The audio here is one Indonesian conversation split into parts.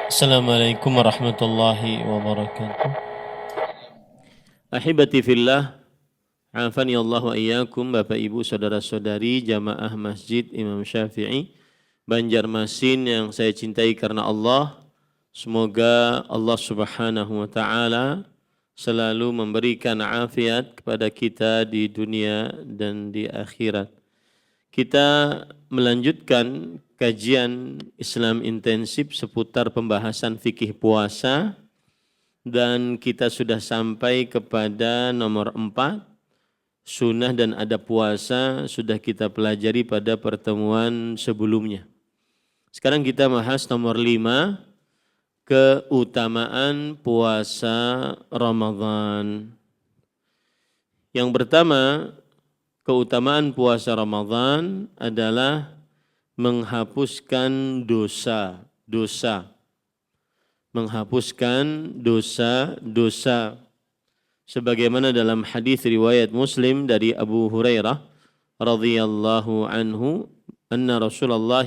Assalamualaikum warahmatullahi wabarakatuh. Ahibati fillah, afani Allah wa iyyakum, Bapak Ibu saudara-saudari jamaah Masjid Imam Syafi'i Banjarmasin yang saya cintai karena Allah. Semoga Allah Subhanahu wa taala selalu memberikan afiat kepada kita di dunia dan di akhirat. Kita melanjutkan kajian Islam intensif seputar pembahasan fikih puasa dan kita sudah sampai kepada nomor 4, sunnah dan adab puasa sudah kita pelajari pada pertemuan sebelumnya. Sekarang kita bahas nomor 5, keutamaan puasa Ramadan. Yang pertama, keutamaan puasa Ramadan adalah menghapuskan dosa-dosa. Menghapuskan dosa-dosa. Sebagaimana dalam hadis riwayat Muslim dari Abu Hurairah radhiyallahu anhu, anna Rasulullah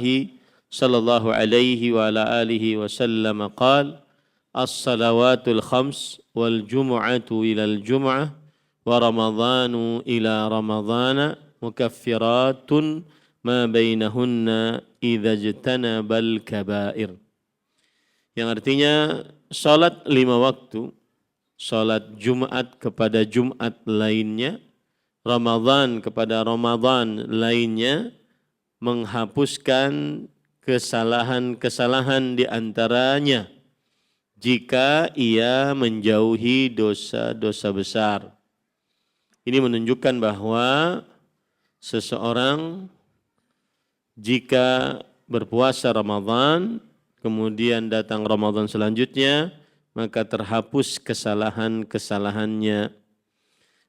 sallallahu alaihi wa ala alihi wasallam qala as-salawatul khams wal jumu'atu ila al-jumu'ah wa ramadhanu ila ramadhana mukaffiratun ma bainahunna idza ijtanabal kaba'ir. Yang artinya salat 5 waktu, salat Jumat kepada Jumat lainnya, Ramadan kepada Ramadan lainnya, menghapuskan kesalahan-kesalahan di antaranya jika ia menjauhi dosa-dosa besar. Ini menunjukkan bahwa seseorang jika berpuasa Ramadan, kemudian datang Ramadan selanjutnya, maka terhapus kesalahan-kesalahannya.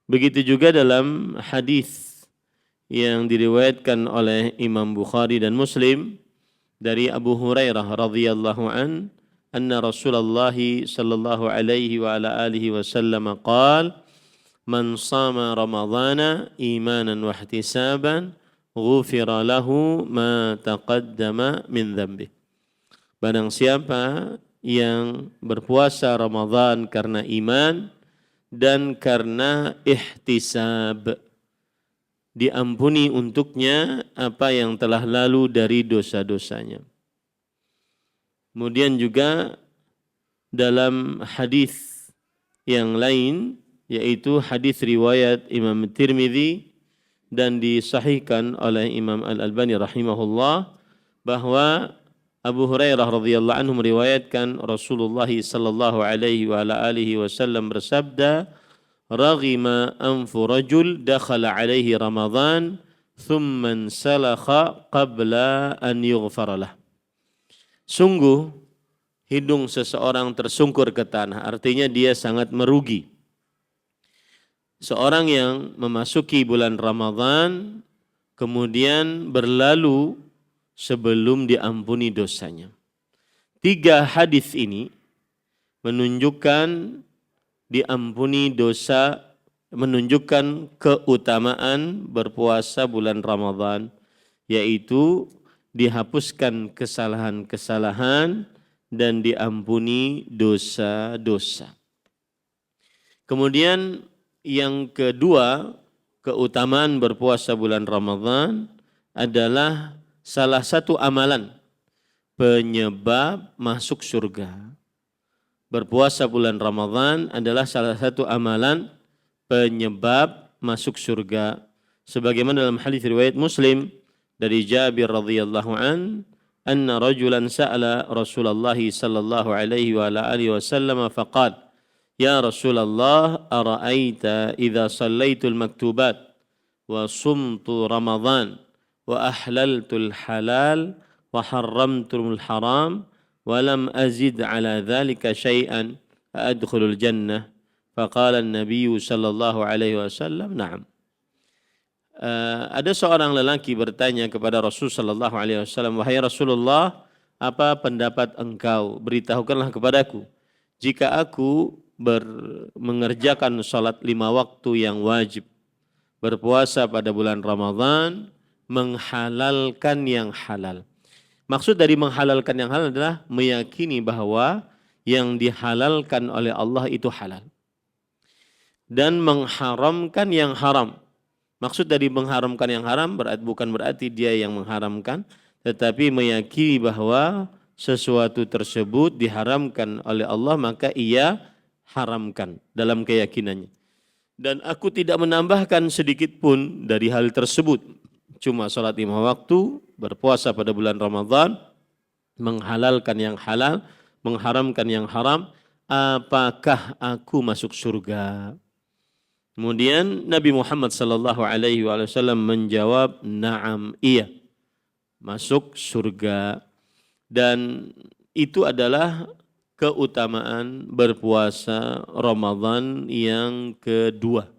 Begitu juga dalam hadis yang diriwayatkan oleh Imam Bukhari dan Muslim dari Abu Hurairah radhiyallahu an, anna Rasulullah sallallahu alaihi wa ala alihi wasallam qala man shama ramadhana imanan wa ihtisaban ghufira lahu ma taqaddama min dhanbihi. Barang siapa yang berpuasa Ramadan karena iman dan karena ihtisab, diampuni untuknya apa yang telah lalu dari dosa-dosanya. Kemudian juga dalam hadis yang lain, yaitu hadis riwayat Imam Tirmidzi dan disahihkan oleh Imam Al-Albani rahimahullah, bahwa Abu Hurairah radhiyallahu anhu meriwayatkan Rasulullah sallallahu alaihi wa ala alihi wasallam bersabda, "Raghima anfu rajul dakhala alaihi Ramadan thumma salakha qabla an yughfara lah." Sungguh hidung seseorang tersungkur ke tanah, artinya dia sangat merugi. Seorang yang memasuki bulan Ramadan kemudian berlalu sebelum diampuni dosanya. 3 hadis ini menunjukkan diampuni dosa, menunjukkan keutamaan berpuasa bulan Ramadan, yaitu dihapuskan kesalahan-kesalahan dan diampuni dosa-dosa. Kemudian yang kedua, keutamaan berpuasa bulan Ramadan adalah salah satu amalan penyebab masuk surga. Berpuasa bulan Ramadan adalah salah satu amalan penyebab masuk surga. Sebagaimana dalam hadis riwayat Muslim dari Jabir radhiyallahu an, anna rajulan sa'ala Rasulullah sallallahu alaihi wa ala alihi wasallam faqala, ya Rasulullah, ara'aita idza sallaitul maktubat wa sumtu Ramadan wa ahlaltul halal wa harramtul haram wa lam azid ala dhalika syai'an adkhulul jannah. Faqala an-nabiy sallallahu alaihi wasallam, na'am. Ada seorang lelaki bertanya kepada Rasul sallallahu alaihi wasallam, wahai Rasulullah, apa pendapat engkau? Beritahukanlah kepadaku jika aku mengerjakan salat 5 waktu yang wajib, berpuasa pada bulan Ramadan, menghalalkan yang halal. Maksud dari menghalalkan yang halal adalah meyakini bahwa yang dihalalkan oleh Allah itu halal. Dan mengharamkan yang haram. Maksud dari mengharamkan yang haram bukan berarti dia yang mengharamkan, tetapi meyakini bahwa sesuatu tersebut diharamkan oleh Allah maka ia haramkan dalam keyakinannya. Dan aku tidak menambahkan sedikit pun dari hal tersebut. Cuma salat 5 waktu, berpuasa pada bulan Ramadan, menghalalkan yang halal, mengharamkan yang haram, apakah aku masuk surga? Kemudian Nabi Muhammad sallallahu alaihi wasallam menjawab, "Na'am, iya. Masuk surga." Dan itu adalah keutamaan berpuasa Ramadan yang kedua,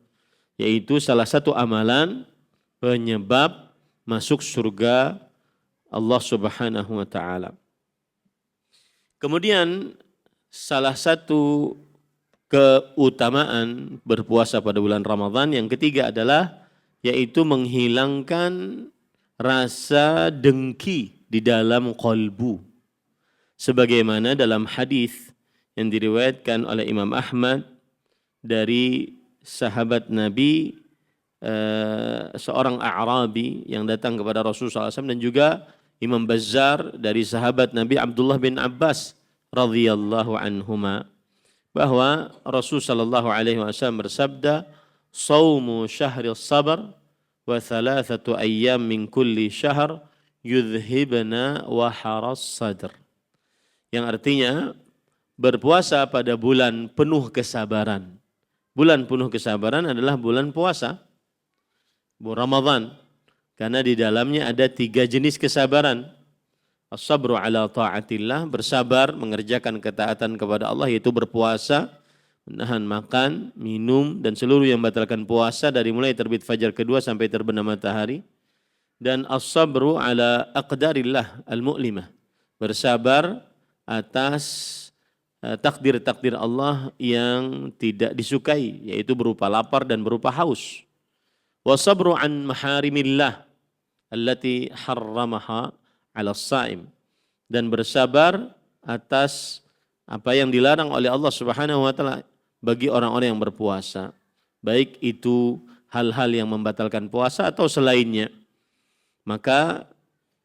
yaitu salah satu amalan penyebab masuk surga Allah Subhanahu wa taala. Kemudian salah satu keutamaan berpuasa pada bulan Ramadan yang ketiga adalah yaitu menghilangkan rasa dengki di dalam qalbu. Sebagaimana dalam hadis yang diriwayatkan oleh Imam Ahmad dari sahabat Nabi, seorang A'rabi yang datang kepada Rasulullah SAW, dan juga Imam Bazzar dari sahabat Nabi Abdullah bin Abbas radhiyallahu anhuma, bahwa Rasulullah SAW bersabda, "Shaumu syahril sabar wa thalathatu ayyam min kulli syahr yudhibna waharas sadr." Yang artinya berpuasa pada bulan penuh kesabaran. Bulan penuh kesabaran adalah bulan puasa, bulan Ramadan, karena di dalamnya ada 3 jenis kesabaran. As-sabru ala ta'atillah, bersabar mengerjakan ketaatan kepada Allah, yaitu berpuasa, menahan makan, minum, dan seluruh yang membatalkan puasa dari mulai terbit fajar kedua sampai terbenam matahari. Dan as-sabru ala aqdarillah al-mu'limah, bersabar atas takdir-takdir Allah yang tidak disukai, yaitu berupa lapar dan berupa haus. Wasabru an maharimillah allati harramaha 'ala as-saim, dan bersabar atas apa yang dilarang oleh Allah Subhanahu wa taala bagi orang-orang yang berpuasa, baik itu hal-hal yang membatalkan puasa atau selainnya. Maka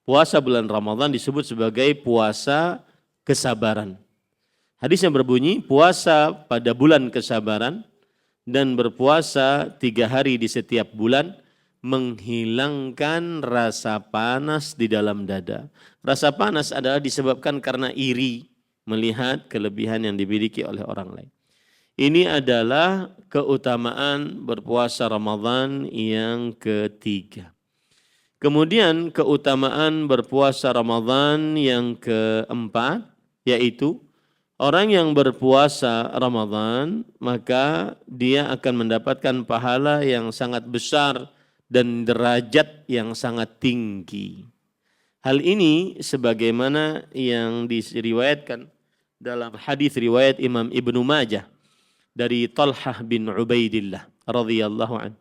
puasa bulan Ramadan disebut sebagai puasa kesabaran. Hadis yang berbunyi, puasa pada bulan kesabaran dan berpuasa 3 hari di setiap bulan menghilangkan rasa panas di dalam dada. Rasa panas adalah disebabkan karena iri melihat kelebihan yang dimiliki oleh orang lain. Ini adalah keutamaan berpuasa Ramadan yang ketiga. Kemudian keutamaan berpuasa Ramadan yang keempat, yaitu orang yang berpuasa Ramadan, maka dia akan mendapatkan pahala yang sangat besar dan derajat yang sangat tinggi. Hal ini sebagaimana yang diriwayatkan dalam hadis riwayat Imam Ibnu Majah dari Talhah bin Ubaidillah radhiyallahu anhu,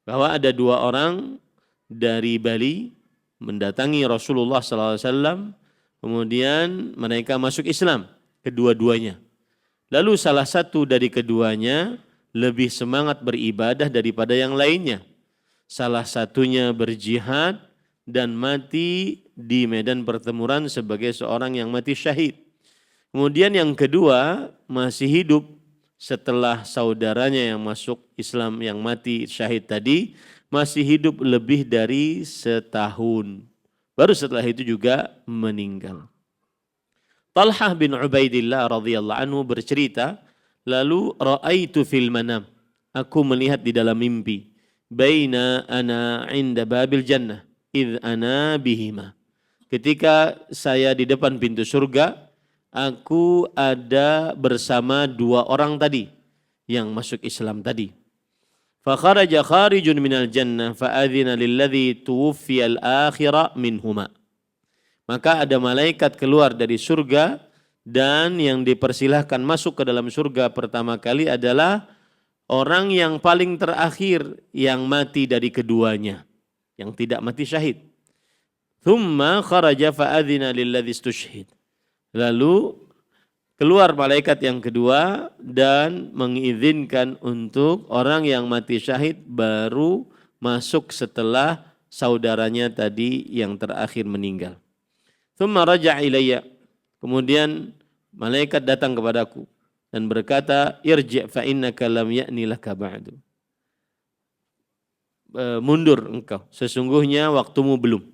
bahwa ada 2 orang dari Bali mendatangi Rasulullah SAW, kemudian mereka masuk Islam, kedua-duanya. Lalu salah satu dari keduanya lebih semangat beribadah daripada yang lainnya. Salah satunya berjihad dan mati di medan pertempuran sebagai seorang yang mati syahid. Kemudian yang kedua masih hidup setelah saudaranya yang masuk Islam yang mati syahid tadi, masih hidup lebih dari setahun. Baru setelah itu juga meninggal. Talhah bin Ubaidillah radhiyallahu anhu bercerita, lalu ra'aitu fil manam, aku melihat di dalam mimpi, baina ana 'inda babil jannah id ana bihima. Ketika saya di depan pintu surga, aku ada bersama 2 orang tadi yang masuk Islam tadi. Fa kharaja kharijun minal jannah fa adzina lilladzi tuwfiya al-akhira minhuma. Maka ada malaikat keluar dari surga dan yang dipersilahkan masuk ke dalam surga pertama kali adalah orang yang paling terakhir yang mati dari keduanya, yang tidak mati syahid. Thumma kharaja fa'adhina lilladzi istushhid. Lalu keluar malaikat yang kedua dan mengizinkan untuk orang yang mati syahid baru masuk setelah saudaranya tadi yang terakhir meninggal. Thumma raja'a ilayya. Kemudian malaikat datang kepadaku dan berkata, irji' fa innaka lam ya'ni laka ba'du. Mundur engkau, sesungguhnya waktumu belum.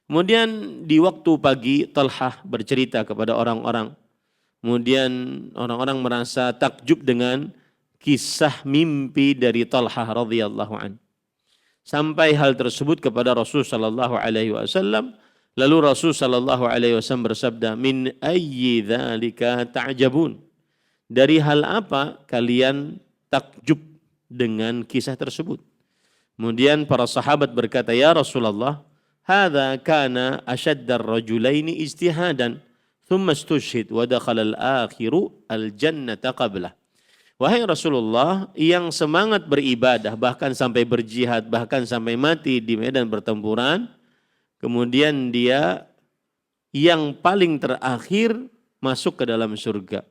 Kemudian di waktu pagi Talhah bercerita kepada orang-orang. Kemudian orang-orang merasa takjub dengan kisah mimpi dari Talhah radhiyallahu an. Sampai hal tersebut kepada Rasul sallallahu alaihi wasallam. Lalu Rasul sallallahu alaihi wasallam bersabda, "Min ayyi dzalika ta'jabun?" Dari hal apa kalian takjub dengan kisah tersebut? Kemudian para sahabat berkata, "Ya Rasulullah, hadza kana ashaddar rajulaini ijtihadan." Thumma istushhid wa dakhala al-akhiru al-jannata qablah. Wahai Rasulullah, yang semangat beribadah bahkan sampai berjihad, bahkan sampai mati di medan pertempuran, kemudian dia yang paling terakhir masuk ke dalam surga.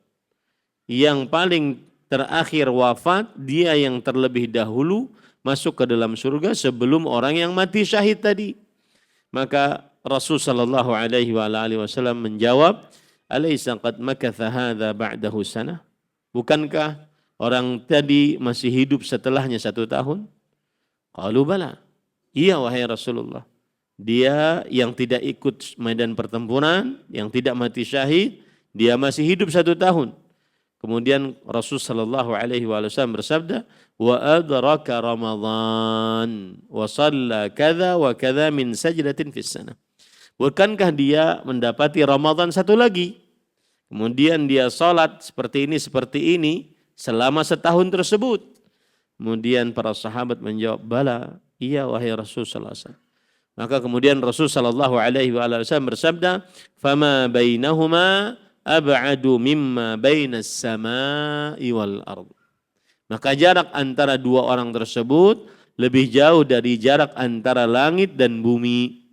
Yang paling terakhir wafat, dia yang terlebih dahulu masuk ke dalam surga sebelum orang yang mati syahid tadi. Maka Rasul sallallahu alaihi wasallam menjawab, "Alaysa qad makatha hadza ba'dahu sanah?" Bukankah orang tadi masih hidup setelahnya 1 tahun? Qalu bala. Iya wahai Rasulullah. Dia yang tidak ikut medan pertempuran, yang tidak mati syahid, dia masih hidup 1 tahun. Kemudian Rasul sallallahu alaihi wasallam bersabda, "Wa adraka Ramadan wa shalla kadza wa kadza min sajdatin fis sanah." Bukankah dia mendapati Ramadan satu lagi? Kemudian dia salat seperti ini selama setahun tersebut. Kemudian para sahabat menjawab, "Bala, iya wahai Rasul sallallahu alaihi wasallam." Maka kemudian Rasul sallallahu alaihi wasallam bersabda, "Fama bainahuma ab'adu mimma bainas samai wal ard." Maka jarak antara dua orang tersebut lebih jauh dari jarak antara langit dan bumi.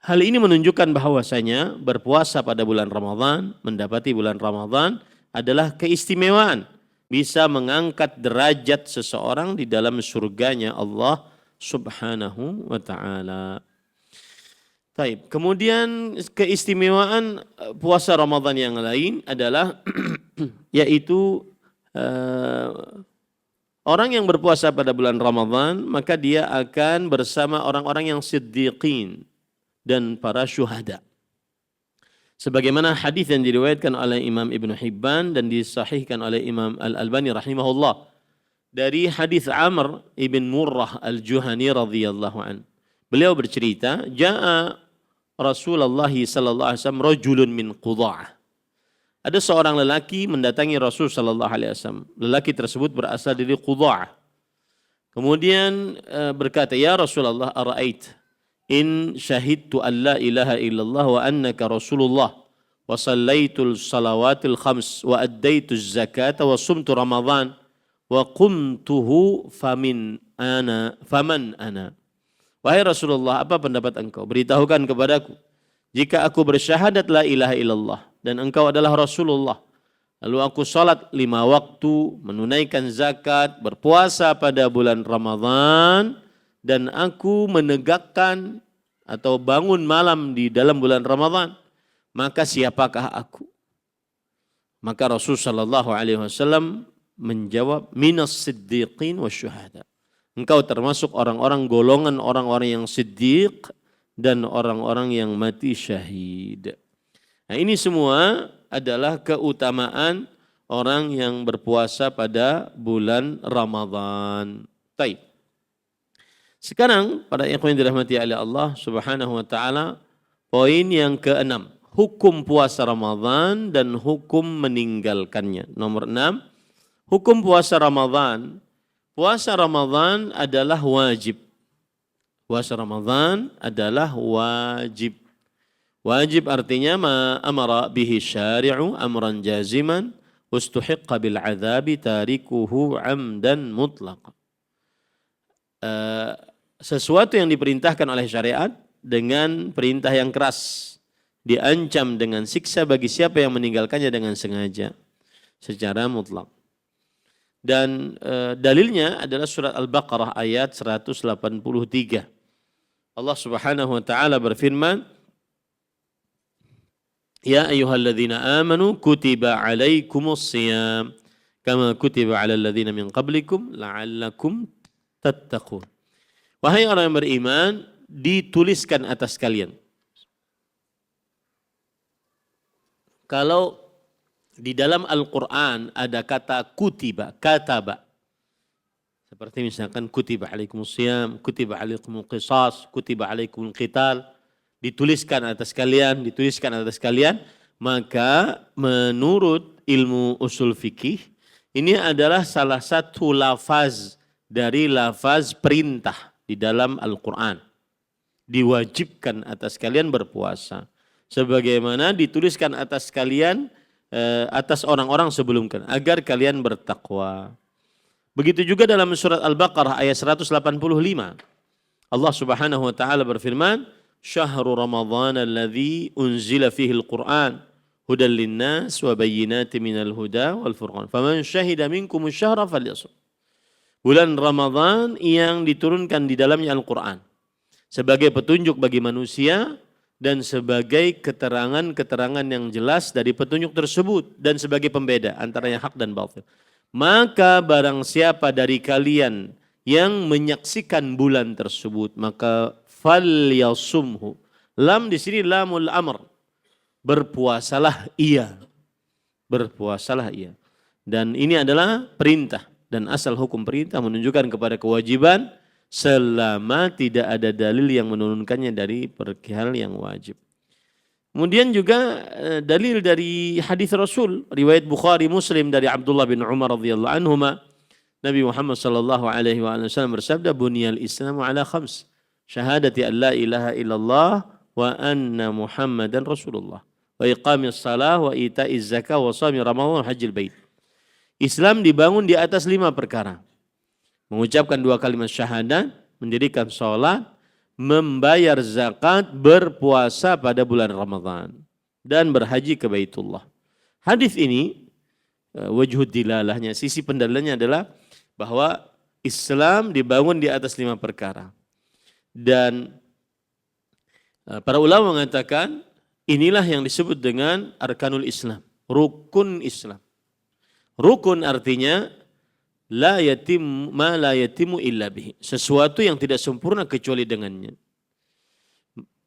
Hal ini menunjukkan bahwasanya berpuasa pada bulan Ramadan, mendapati bulan Ramadan adalah keistimewaan, bisa mengangkat derajat seseorang di dalam surganya Allah Subhanahu wa taala. Baik, kemudian keistimewaan puasa Ramadan yang lain adalah yaitu orang yang berpuasa pada bulan Ramadan maka dia akan bersama orang-orang yang siddiqin dan para syuhada. Sebagaimana hadis yang diriwayatkan oleh Imam Ibn Hibban dan disahihkan oleh Imam Al-Albani rahimahullah dari hadis Amr ibn Murrah Al-Juhani radhiyallahu an. Beliau bercerita, "Ja'a Rasulullah sallallahu alaihi wasallam rajulun min Qudza'ah." Ada seorang lelaki mendatangi Rasul sallallahu alaihi wasallam. Lelaki tersebut berasal dari Qudza'ah. Kemudian berkata, "Ya Rasulullah, ara'ait in syahidtu an la ilaha illallah wa annaka Rasulullah wa sallaitul salawatil khams wa addaitu zakata wa sumtu Ramadan wa qumtuhu faman ana." Wahai Rasulullah, apa pendapat engkau? Beritahukan kepadaku. Jika aku bersyahadat la ilaha illallah dan engkau adalah Rasulullah, lalu aku salat 5 waktu, menunaikan zakat, berpuasa pada bulan Ramadan, dan aku menegakkan atau bangun malam di dalam bulan Ramadan, maka siapakah aku? Maka Rasul sallallahu alaihi wasallam menjawab, minas siddiqin wasyuhada. Engkau termasuk orang-orang golongan orang-orang yang siddiq dan orang-orang yang mati syahid. Nah, ini semua adalah keutamaan orang yang berpuasa pada bulan Ramadan. Baik. Sekarang pada ikhwan yang dirahmati oleh Allah Subhanahu wa taala, poin yang ke-6, hukum puasa Ramadan dan hukum meninggalkannya. Nomor 6, hukum puasa Ramadan. Puasa Ramadan adalah wajib. Puasa Ramadan adalah wajib. Wajib artinya ma amara bihi syari'u amran jaziman ustuhiqqa bil adzabi tarikuhu amdan mutlaq. Sesuatu yang diperintahkan oleh syariat dengan perintah yang keras. Diancam dengan siksa bagi siapa yang meninggalkannya dengan sengaja secara mutlak. Dan dalilnya adalah surat Al-Baqarah ayat 183. Allah Subhanahu wa taala berfirman, "Ya ayyuhalladzina amanu kutiba 'alaikumus shiyam kama kutiba 'alal ladzina min qablikum la'allakum tattaqun." Wahai orang yang beriman, dituliskan atas kalian. Kalau di dalam Al-Quran ada kata kutiba, kataba. Seperti misalkan kutiba alaikumus siyam, kutiba alaikumul qisas, kutiba alaikumul qital. Dituliskan atas kalian, maka menurut ilmu usul fikih, ini adalah salah satu lafaz dari lafaz perintah di dalam Al-Quran. Diwajibkan atas kalian berpuasa. Sebagaimana dituliskan atas kalian, atas orang-orang sebelum kalian, agar kalian bertakwa. Begitu juga dalam surat Al-Baqarah ayat 185. Allah Subhanahu wa taala berfirman, "Syahrul Ramadhan alladzi unzila fihi al-Qur'an hudan lin-nas wa bayyinatin minal huda wal furqan. Faman syahida minkum asy-syahra falyasum." Bulan Ramadhan yang diturunkan di dalamnya Al-Quran sebagai petunjuk bagi manusia dan sebagai keterangan-keterangan yang jelas dari petunjuk tersebut dan sebagai pembeda antara yang hak dan batil. Maka barang siapa dari kalian yang menyaksikan bulan tersebut, maka falyasumhu. Lam di sini lamul amr. Berpuasalah ia. Berpuasalah ia. Dan ini adalah perintah, dan asal hukum perintah menunjukkan kepada kewajiban selama tidak ada dalil yang menurunkannya dari perihal yang wajib. Kemudian juga dalil dari hadis Rasul riwayat Bukhari Muslim dari Abdullah bin Umar radhiyallahu anhuma, Nabi Muhammad sallallahu alaihi wasallam bersabda, "Buniyal Islamu ala khams, syahadati an la ilaha illallah wa anna Muhammadan Rasulullah, wa iqamis salah wa ita'iz zakah wa shami Ramadan wa hajjil bait." Islam dibangun di atas 5 perkara. Mengucapkan 2 kalimat syahadat, mendirikan sholat, membayar zakat, berpuasa pada bulan Ramadan, dan berhaji ke Baitullah. Hadis ini, wajhud dilalahnya, sisi pendalilannya adalah bahwa Islam dibangun di atas 5 perkara. Dan para ulama mengatakan inilah yang disebut dengan arkanul Islam, rukun Islam. Rukun artinya la yatimu illa bihi, sesuatu yang tidak sempurna kecuali dengannya.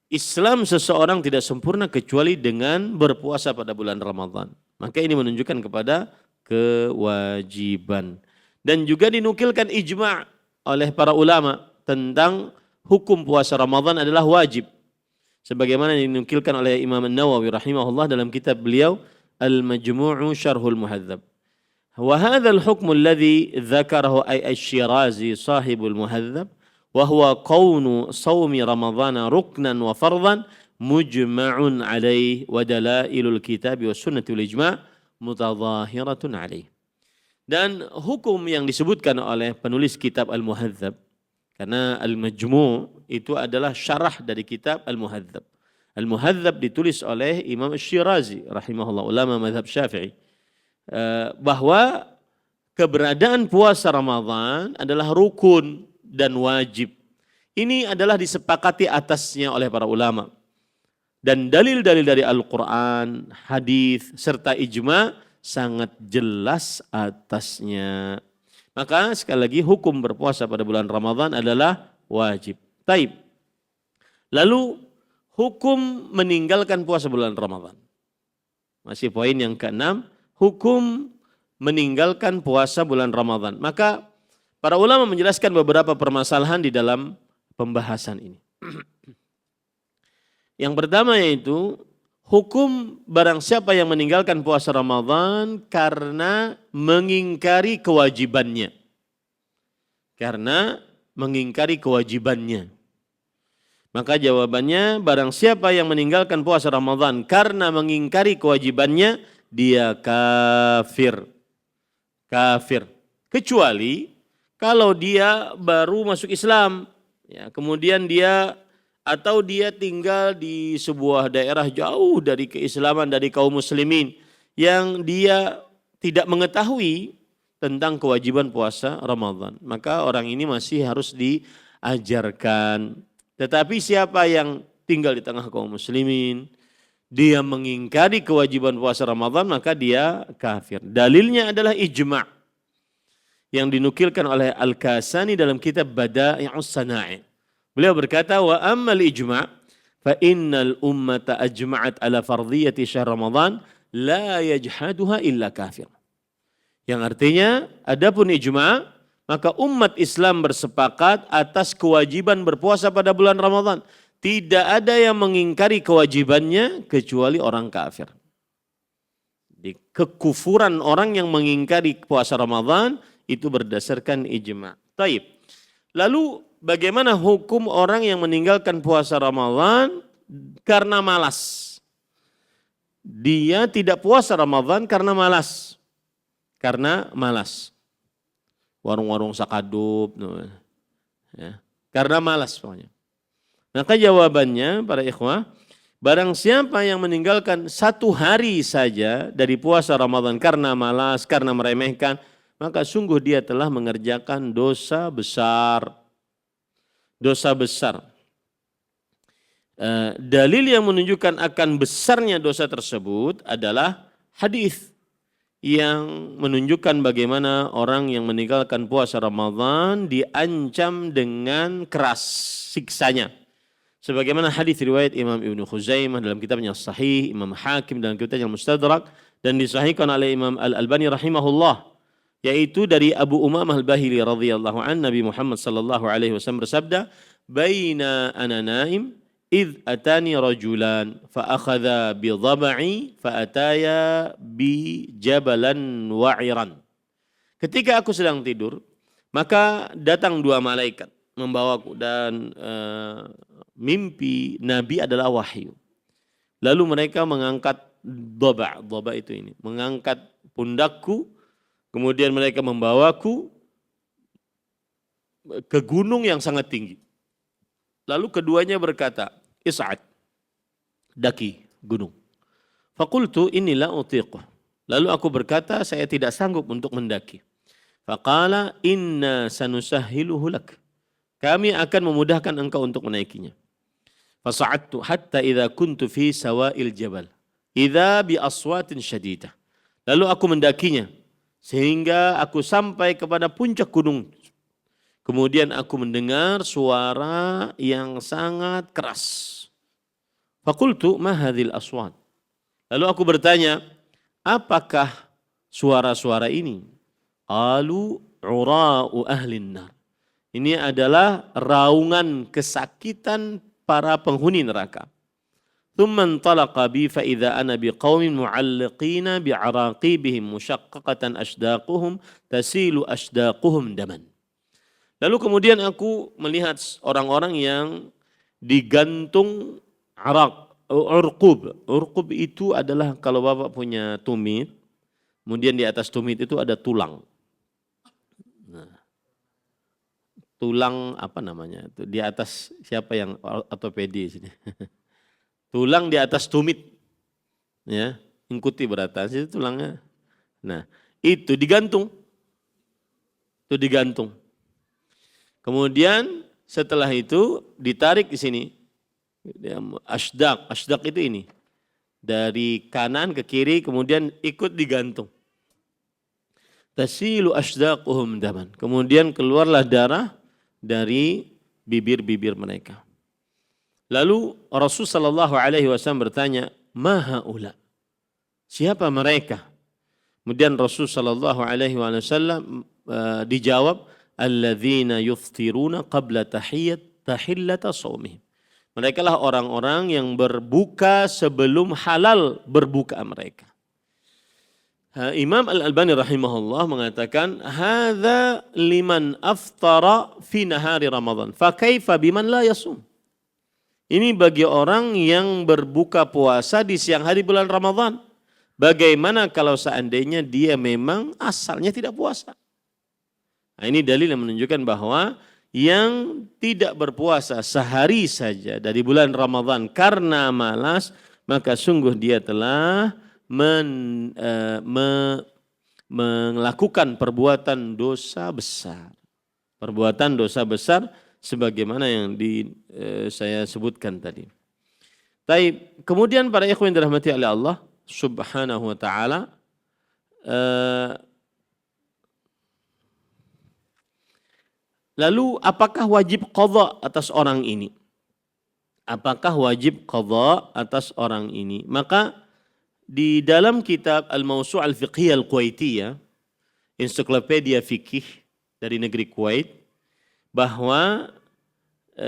Islam seseorang tidak sempurna kecuali dengan berpuasa pada bulan Ramadan. Maka ini menunjukkan kepada kewajiban. Dan juga dinukilkan ijma' oleh para ulama tentang hukum puasa Ramadan adalah wajib. Sebagaimana dinukilkan oleh Imam An-Nawawi rahimahullah dalam kitab beliau Al-Majmu'u Syarhul Muhadzab. وهذا الحكم الذي ذكره أي الشيرازي صاحب المهذب وهو كون صوم رمضان ركنا وفرضا مجمع عليه ودلائل الكتاب والسنة والإجماع متظاهرة عليه. Dan hukum yang disebutkan oleh penulis kitab Al-Muhadzab, karena Al-Majmu' itu adalah syarah dari kitab Al-Muhadzab. Al-Muhadzab ditulis oleh Imam Syirazi rahimahullah, ulama mazhab Syafi'i. Bahwa keberadaan puasa Ramadan adalah rukun dan wajib. Ini adalah disepakati atasnya oleh para ulama. Dan dalil-dalil dari Al-Quran, hadis serta ijma' sangat jelas atasnya. Maka sekali lagi hukum berpuasa pada bulan Ramadan adalah wajib. Taib. Lalu hukum meninggalkan puasa bulan Ramadan. Masih poin yang ke-6. Hukum meninggalkan puasa bulan Ramadan. Maka para ulama menjelaskan beberapa permasalahan di dalam pembahasan ini. Yang pertama yaitu hukum barang siapa yang meninggalkan puasa Ramadan karena mengingkari kewajibannya. Karena mengingkari kewajibannya. Maka jawabannya, barang siapa yang meninggalkan puasa Ramadan karena mengingkari kewajibannya, dia kafir. Kafir. Kecuali kalau dia baru masuk Islam, ya, kemudian dia atau dia tinggal di sebuah daerah jauh dari keislaman, dari kaum muslimin, yang dia tidak mengetahui tentang kewajiban puasa Ramadan, maka orang ini masih harus diajarkan. Tetapi siapa yang tinggal di tengah kaum muslimin, dia mengingkari kewajiban puasa Ramadan, maka dia kafir. Dalilnya adalah ijma' yang dinukilkan oleh Al-Kasani dalam kitab Bada'i'us Sana'i. Beliau berkata, wa ammal ijma' fa innal ummata ajma'at ala fardhiyati syahr Ramadan la yajhaduha illa kafir. Yang artinya, adapun ijma', maka umat Islam bersepakat atas kewajiban berpuasa pada bulan Ramadan. Tidak ada yang mengingkari kewajibannya kecuali orang kafir. Di kekufuran orang yang mengingkari puasa Ramadan itu berdasarkan ijma'. Taib. Lalu bagaimana hukum orang yang meninggalkan puasa Ramadan karena malas? Dia tidak puasa Ramadan karena malas. Karena malas. Warung-warung sakadup. Ya. Karena malas pokoknya. Maka jawabannya para ikhwah, barang siapa yang meninggalkan 1 hari saja dari puasa Ramadan karena malas, karena meremehkan, maka sungguh dia telah mengerjakan dosa besar. Dosa besar. Dalil yang menunjukkan akan besarnya dosa tersebut adalah hadis yang menunjukkan bagaimana orang yang meninggalkan puasa Ramadan diancam dengan keras siksanya. Sebagaimana hadis riwayat Imam Ibnu Khuzaimah dalam kitabnya Sahih, Imam Hakim dalam kitabnya Mustadrak, dan disahihkan oleh Imam Al-Albani rahimahullah, yaitu dari Abu Umamah Al-Bahili radhiyallahu an, Nabi Muhammad sallallahu alaihi wasallam bersabda, "Baina ana naim id atani rajulan fa akhadha bi dhab'i fa ataya bi jabalan wa'iran." Ketika aku sedang tidur, maka datang 2 malaikat membawaku, dan mimpi Nabi adalah wahyu. Lalu mereka mengangkat dhaba itu ini, mengangkat pundakku. Kemudian mereka membawaku ke gunung yang sangat tinggi. Lalu keduanya berkata, "Is'ad, daki gunung." Faqultu inni la utiqu. Lalu aku berkata, saya tidak sanggup untuk mendaki. Faqala inna sanusahhiluhu lak. Kami akan memudahkan engkau untuk menaikinya. Fasa'adtu hatta idza kuntu fi sawa'il jabal idza bi aswatin syadidah. Lalu aku mendakinya sehingga aku sampai kepada puncak gunung. Kemudian aku mendengar suara yang sangat keras. Faqultu ma hadhil aswat. Lalu aku bertanya, apakah suara-suara ini? Qalu ura'u ahlin nar. Ini adalah raungan kesakitan para penghuni neraka. ثم انطلق بي فإذا أنا بقوم معلقين بعراقيبهم مشققة أشداقهم تسيل أشداقهم دما. Lalu kemudian aku melihat orang-orang yang digantung urqub. Urqub itu adalah kalau Bapak punya tumit, kemudian di atas tumit itu ada tulang. Nah, tulang apa namanya? Itu di atas, siapa yang ortopedi sini? Tulang di atas tumit, ya, ikuti beratan itu tulangnya. Nah, itu digantung, Kemudian setelah itu ditarik di sini, asdak itu ini, dari kanan ke kiri, kemudian ikut digantung. Tasilu asdaquhum daman. Kemudian keluarlah darah dari bibir-bibir mereka. Lalu Rasulullah sallallahu alaihi wasallam bertanya, "Ma haula?" Siapa mereka? Kemudian Rasulullah sallallahu alaihi wasallam dijawab, "Alladzina yuftiruna qabla tahillata shaumihim." Mereka lah orang-orang yang berbuka sebelum halal berbuka mereka. Imam Al-Albani rahimahullah mengatakan, "Hadza liman aftara fi nahari Ramadan, fa kaifa biman la yasum?" Ini bagi orang yang berbuka puasa di siang hari bulan Ramadan. Bagaimana kalau seandainya dia memang asalnya tidak puasa? Nah, ini dalil yang menunjukkan bahwa yang tidak berpuasa sehari saja dari bulan Ramadan karena malas, maka sungguh dia telah melakukan perbuatan dosa besar. Perbuatan dosa besar sebagaimana yang saya sebutkan tadi. Kemudian para ikhwan yang dirahmati oleh Allah Subhanahu wa taala, lalu apakah wajib qadha atas orang ini? Apakah wajib qadha atas orang ini? Maka di dalam kitab Al-Mawsu' Al-Fiqhiyah Al-Kuwaitiyah, ensiklopedia fikih dari negeri Kuwait, bahwa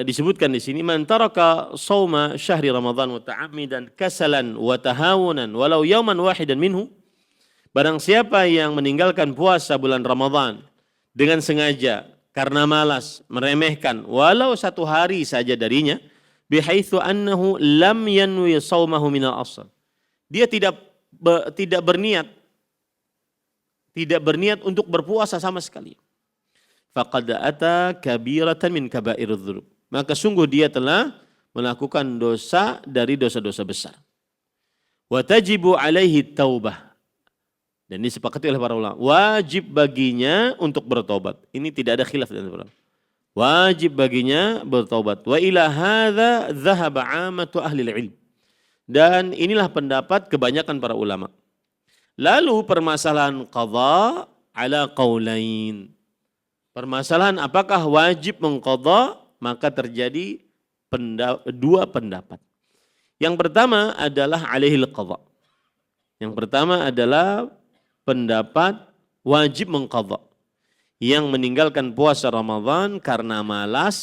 disebutkan di sini, man taraka shauma syahri Ramadan muta'ammidan kasalan wa tahawunan walau yawman wahidan minhu, barang siapa yang meninggalkan puasa bulan Ramadan dengan sengaja karena malas, meremehkan walau satu hari saja darinya, bihaitsu annahu lam yanwi shaumahu minal asl. Dia tidak berniat untuk berpuasa sama sekali. Faqad ata kabiratan min kaba'irudz dzunub. Maka sungguh dia telah melakukan dosa dari dosa-dosa besar. Wa tajibu alaihi taubah. Dan disepakati oleh para ulama, wajib baginya untuk bertobat. Ini tidak ada khilaf dan ulama. Wajib baginya bertobat. Wa ila hadza dzahaba 'ammatu ahli ilm. Dan inilah pendapat kebanyakan para ulama. Lalu permasalahan qadha ala qaulain. Permasalahan apakah wajib mengqadha, maka terjadi dua pendapat. Yang pertama adalah alaihil qadha. Yang pertama adalah pendapat wajib mengqadha. Yang meninggalkan puasa Ramadan karena malas,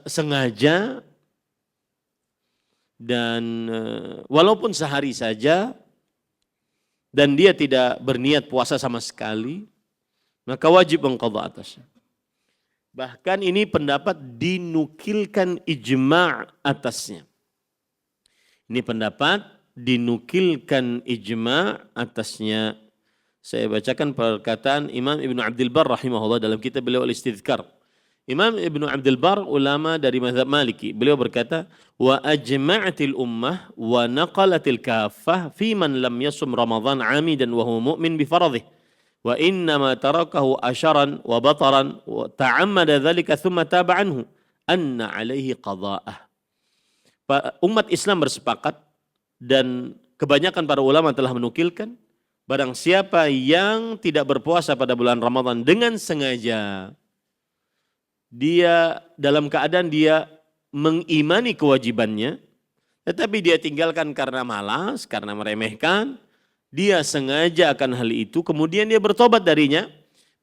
sengaja, dan walaupun sehari saja dan dia tidak berniat puasa sama sekali, maka wajib mengqadha atasnya. Bahkan ini pendapat dinukilkan ijma' atasnya. Ini pendapat dinukilkan ijma' atasnya. Saya bacakan perkataan Imam Ibnu Abdul Barr rahimahullah dalam kitab beliau Al-Istidhkar. Imam Ibnu Abdul Barr, ulama dari mazhab Maliki, beliau berkata, wa ajma'atil ummah wa naqalatil kaffah fi man lam yasum Ramadan 'amidan wa huwa mu'min bi faradhih wa innama tarakahu asharan wa bataran wa ta'ammada dzalika thumma taba anhu anna 'alaihi qadha'ah. Umat Islam bersepakat dan kebanyakan para ulama telah menukilkan, barang siapa yang tidak berpuasa pada bulan Ramadan dengan sengaja, dia dalam keadaan dia mengimani kewajibannya, tetapi dia tinggalkan karena malas, karena meremehkan, dia sengaja akan hal itu, kemudian dia bertobat darinya,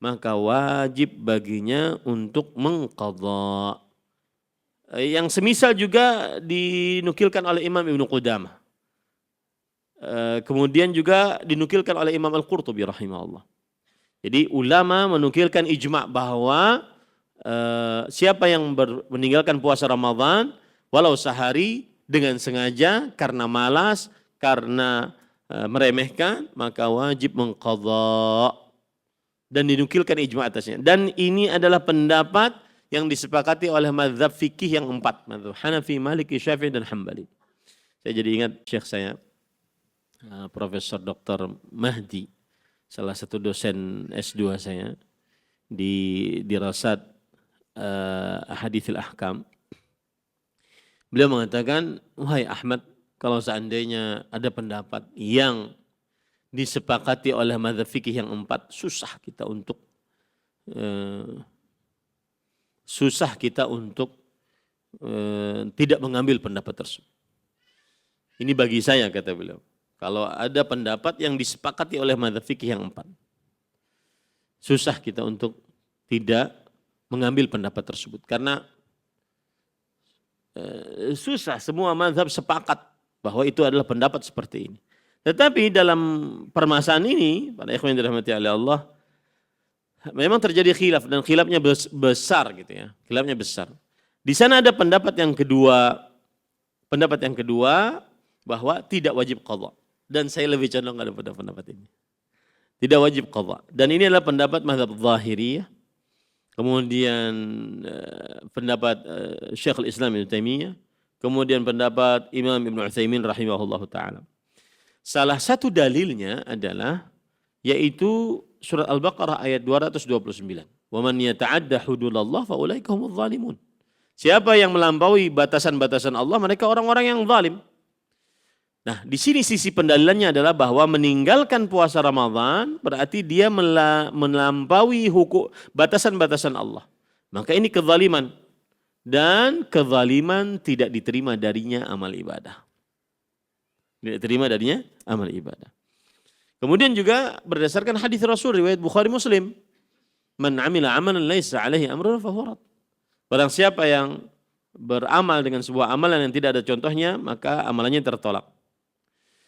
maka wajib baginya untuk mengqadha. Yang semisal juga dinukilkan oleh Imam Ibnu Qudamah. Kemudian juga dinukilkan oleh Imam Al-Qurtubi rahimahullah. Jadi ulama menukilkan ijma' bahwa siapa yang meninggalkan puasa Ramadan walau sehari dengan sengaja karena malas, karena meremehkan, maka wajib mengqadha, dan dinukilkan ijma' atasnya. Dan ini adalah pendapat yang disepakati oleh mazhab fikih yang 4, mazhab Hanafi, Maliki, Syafi'i dan Hambali. Saya jadi ingat syekh saya, Profesor Dr. Mahdi, salah satu dosen S2 saya di Dirasat Haditsil Ahkam. Beliau mengatakan, wahai Ahmad, kalau seandainya ada pendapat yang disepakati oleh mazhab fikih yang 4, susah kita untuk tidak mengambil pendapat tersebut. Ini bagi saya, kata beliau, kalau ada pendapat yang disepakati oleh mazhab fikih yang 4, susah kita untuk tidak mengambil pendapat tersebut. Karena susah, semua mazhab sepakat bahwa itu adalah pendapat seperti ini. Tetapi dalam permasalahan ini, para ikhwan yang dirahmati oleh Allah, memang terjadi khilaf, dan khilafnya besar gitu ya. Khilafnya besar. Di sana ada pendapat yang kedua bahwa tidak wajib qadha. Dan saya lebih condong pada pendapat ini. Tidak wajib qadha. Dan ini adalah pendapat mazhab Zahiriyah. Kemudian pendapat Syekhul Islam Ibnu Taimiyah, kemudian pendapat Imam Ibnu Utsaimin rahimahullahu taala. Salah satu dalilnya adalah yaitu surat Al-Baqarah ayat 229. Wa man yata'adda hududallah fa ulaika humudz zalimun. Siapa yang melampaui batasan-batasan Allah, mereka orang-orang yang zalim. Nah, di sini sisi pendalilannya adalah bahwa meninggalkan puasa Ramadan berarti dia melampaui hukum batasan-batasan Allah. Maka ini kezaliman. Dan kezaliman tidak diterima darinya amal ibadah. Tidak diterima darinya amal ibadah. Kemudian juga berdasarkan hadis Rasul riwayat Bukhari Muslim, man 'amila 'amalan laisa 'alaihi amruna fa huwa rad. Barang siapa yang beramal dengan sebuah amalan yang tidak ada contohnya, maka amalannya tertolak.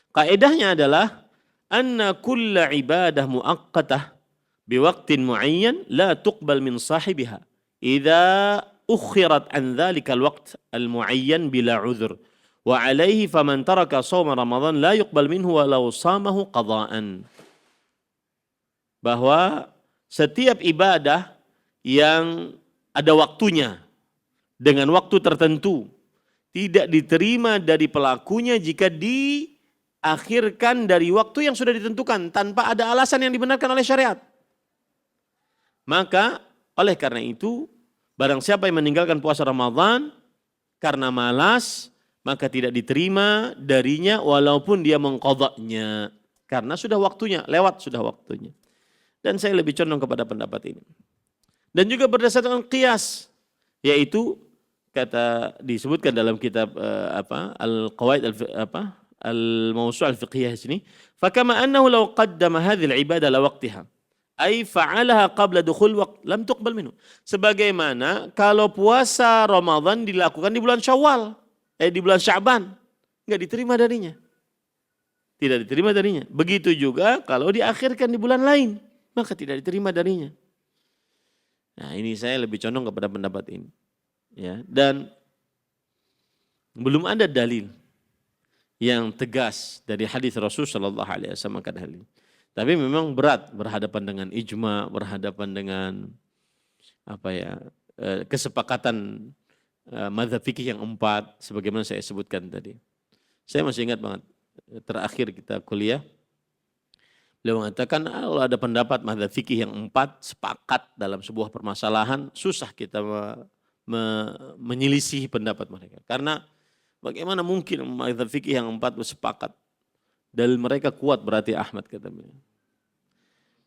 Kaedahnya adalah anna kulla ibadah muaqqatah biwaqtin muayyan la tuqbal min sahibiha idza ukhirat an dhalika alwaqt almuayyan bila udhur wa alaihi faman taraka shaum ramadan la yuqbal minhu walau shamahu qadaan. Bahwa setiap ibadah yang ada waktunya dengan waktu tertentu tidak diterima dari pelakunya jika diakhirkan dari waktu yang sudah ditentukan tanpa ada alasan yang dibenarkan oleh syariat. Maka oleh karena itu barang siapa yang meninggalkan puasa Ramadan karena malas, maka tidak diterima darinya walaupun dia mengqadha'nya karena sudah waktunya, lewat sudah waktunya. Dan saya lebih condong kepada pendapat ini. Dan juga berdasarkan qiyas, yaitu kata disebutkan dalam kitab Al-Qawaid Al-Mawsu' Al-Fiqhiyah sini, fakama annahu law qaddama hadhihi al-ibadah la waqtiha ay fa'alaha qabla dukhul waqt lam tuqbal minhu. Sebagaimana kalau puasa Ramadan dilakukan di bulan Syawal, di bulan Sya'ban, enggak diterima darinya. Tidak diterima darinya. Begitu juga kalau diakhirkan di bulan lain, maka tidak diterima darinya. Nah, ini saya lebih condong kepada pendapat ini. Ya, dan belum ada dalil yang tegas dari hadis Rasul sallallahu alaihi wasallam akan hal ini. Tapi memang berat berhadapan dengan ijma, berhadapan dengan kesepakatan mazhab fikih yang 4 sebagaimana saya sebutkan tadi. Saya masih ingat banget terakhir kita kuliah, beliau mengatakan kalau ada pendapat mazhab fikih yang 4 sepakat dalam sebuah permasalahan, susah kita menyelisih pendapat mereka. Karena bagaimana mungkin mazhab fikih yang 4 sepakat? Dalil mereka kuat berarti Ahmad kata beliau.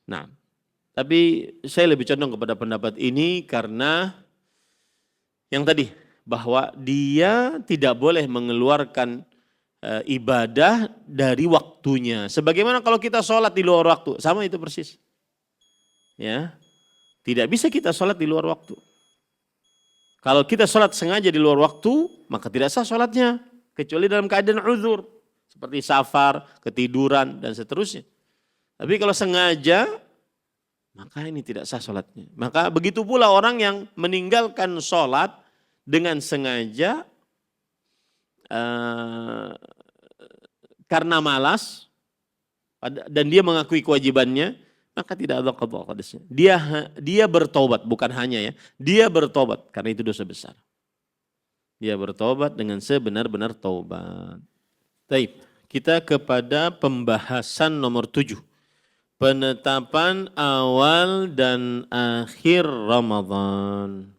Nah, tapi saya lebih condong kepada pendapat ini karena yang tadi bahwa dia tidak boleh mengeluarkan ibadah dari waktunya. Sebagaimana kalau kita sholat di luar waktu, sama itu persis. Ya, tidak bisa kita sholat di luar waktu. Kalau kita sholat sengaja di luar waktu, maka tidak sah sholatnya. Kecuali dalam keadaan uzur. Seperti safar, ketiduran, dan seterusnya. Tapi kalau sengaja, maka ini tidak sah sholatnya. Maka begitu pula orang yang meninggalkan sholat dengan sengaja karena malas, dan dia mengakui kewajibannya, maka tidak ada qadha qadasnya. Dia bertobat, bukan hanya ya, dia bertobat karena itu dosa besar. Dia bertobat dengan sebenar-benar taubat. Baik, kita kepada pembahasan nomor 7. Penetapan awal dan akhir Ramadan.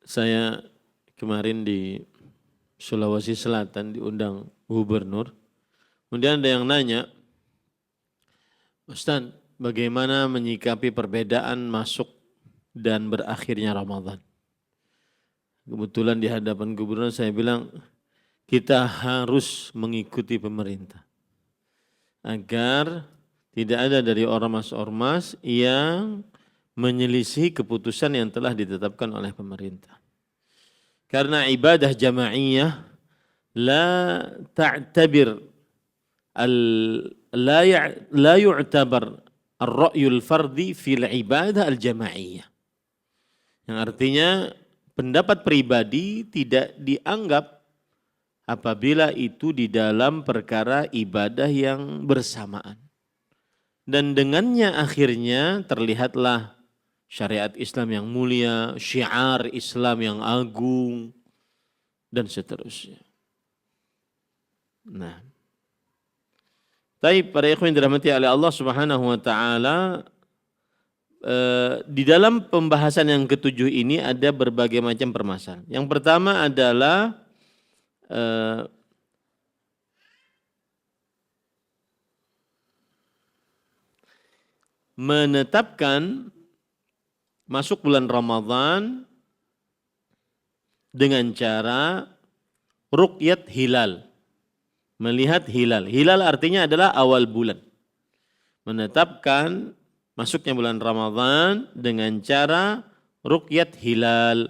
Saya kemarin di Sulawesi Selatan diundang gubernur. Kemudian ada yang nanya, Ustaz, bagaimana menyikapi perbedaan masuk dan berakhirnya Ramadan? Kebetulan di hadapan gubernur saya bilang, kita harus mengikuti pemerintah. Agar tidak ada dari ormas-ormas yang menyelisih keputusan yang telah ditetapkan oleh pemerintah. Karena ibadah jamaiyah la ta'tabir la yu'tabar ar-ra'yul fardi fil ibadah al-jamaiyah. Yang artinya pendapat pribadi tidak dianggap apabila itu di dalam perkara ibadah yang bersamaan. dan dengannya akhirnya terlihatlah syariat Islam yang mulia, syiar Islam yang agung, dan seterusnya. Nah, tapi para ikhwan yang dirahmati oleh Allah Subhanahu wa taala, di dalam pembahasan yang ketujuh ini ada berbagai macam permasalahan. Yang pertama adalah menetapkan masuk bulan Ramadan dengan cara ruqyat hilal. Melihat hilal. Hilal artinya adalah awal bulan. Menetapkan masuknya bulan Ramadan dengan cara ruqyat hilal.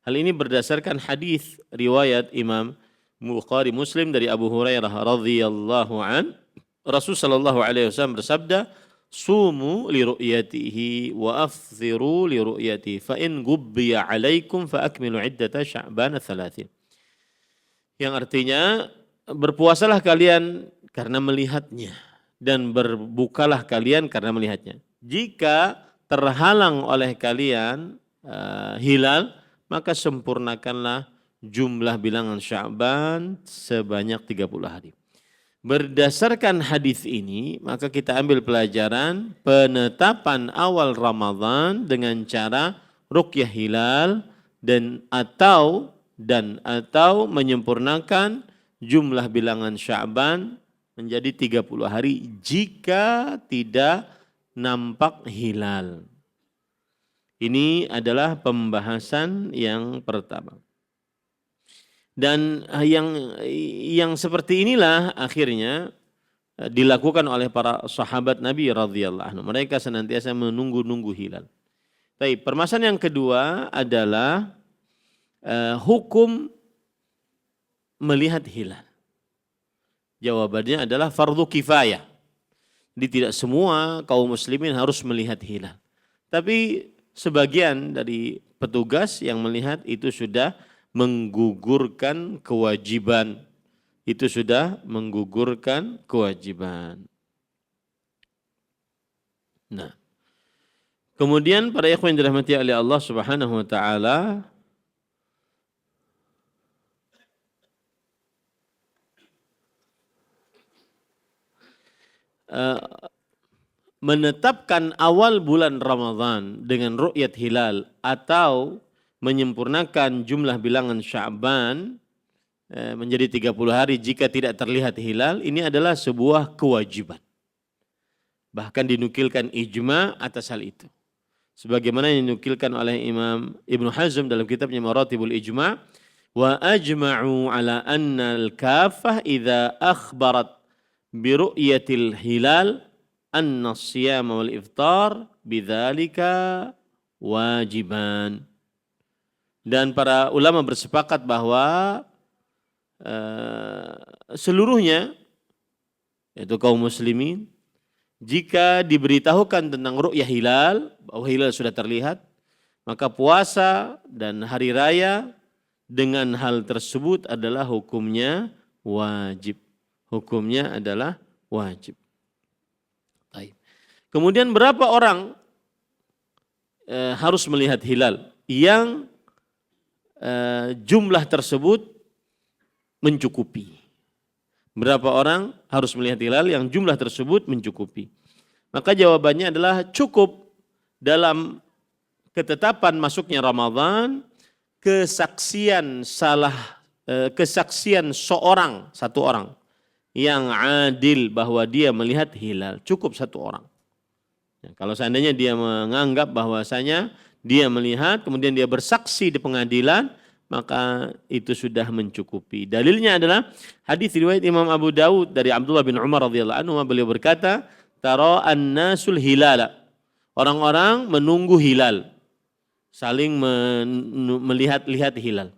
Hal ini berdasarkan hadis riwayat Imam Bukhari Muslim dari Abu Hurairah radhiyallahu an. Rasul sallallahu alaihi wasallam bersabda, "Sumu li ru'yatihi wa afziru li ru'yatihi fa in gubbiya 'alaikum fa akmilu 'iddata Sya'ban 30." Yang artinya berpuasalah kalian karena melihatnya dan berbukalah kalian karena melihatnya. Jika terhalang oleh kalian hilal, maka sempurnakanlah jumlah bilangan Sya'ban sebanyak 30 hari. Berdasarkan hadis ini, maka kita ambil pelajaran penetapan awal Ramadan dengan cara ruqyah hilal dan atau menyempurnakan jumlah bilangan Sya'ban menjadi 30 hari jika tidak nampak hilal. Ini adalah pembahasan yang pertama. Dan yang seperti inilah akhirnya dilakukan oleh para sahabat Nabi radhiyallahu anhu. Mereka senantiasa menunggu-nunggu hilal. Tapi permasalahan yang kedua adalah hukum melihat hilal. Jawabannya adalah fardu kifayah. Jadi tidak semua kaum muslimin harus melihat hilal. Tapi sebagian dari petugas yang melihat itu sudah menggugurkan kewajiban. Itu sudah menggugurkan kewajiban. Nah, kemudian para ikhwan yang dirahmati oleh Allah Subhanahu wa taala, menetapkan awal bulan Ramadan dengan ru'yat hilal atau menyempurnakan jumlah bilangan Sya'ban menjadi 30 hari jika tidak terlihat hilal, ini adalah sebuah kewajiban. Bahkan dinukilkan ijma atas hal itu. Sebagaimana yang dinukilkan oleh Imam Ibnu Hazm dalam kitabnya Maratibul Ijma', wa ajma'u ala anna al-kafah idza akhbarat bi ru'yatil hilal anna as-siyam wal iftar bidzalika wajiban. Dan para ulama bersepakat bahwa seluruhnya, yaitu kaum muslimin, jika diberitahukan tentang ru'yah hilal, bahwa hilal sudah terlihat, maka puasa dan hari raya dengan hal tersebut adalah hukumnya wajib. Hukumnya adalah wajib. Kemudian berapa orang harus melihat hilal yang jumlah tersebut mencukupi? Berapa orang harus melihat hilal yang jumlah tersebut mencukupi? Maka jawabannya adalah cukup dalam ketetapan masuknya Ramadan kesaksian satu orang yang adil bahwa dia melihat hilal, cukup satu orang. Ya, kalau seandainya dia menganggap bahwasanya dia melihat, kemudian dia bersaksi di pengadilan, maka itu sudah mencukupi. Dalilnya adalah hadis riwayat Imam Abu Dawud dari Abdullah bin Umar radhiyallahu anhu, beliau berkata, "Tara an-nasul hilala." Orang-orang menunggu hilal, saling melihat-lihat hilal.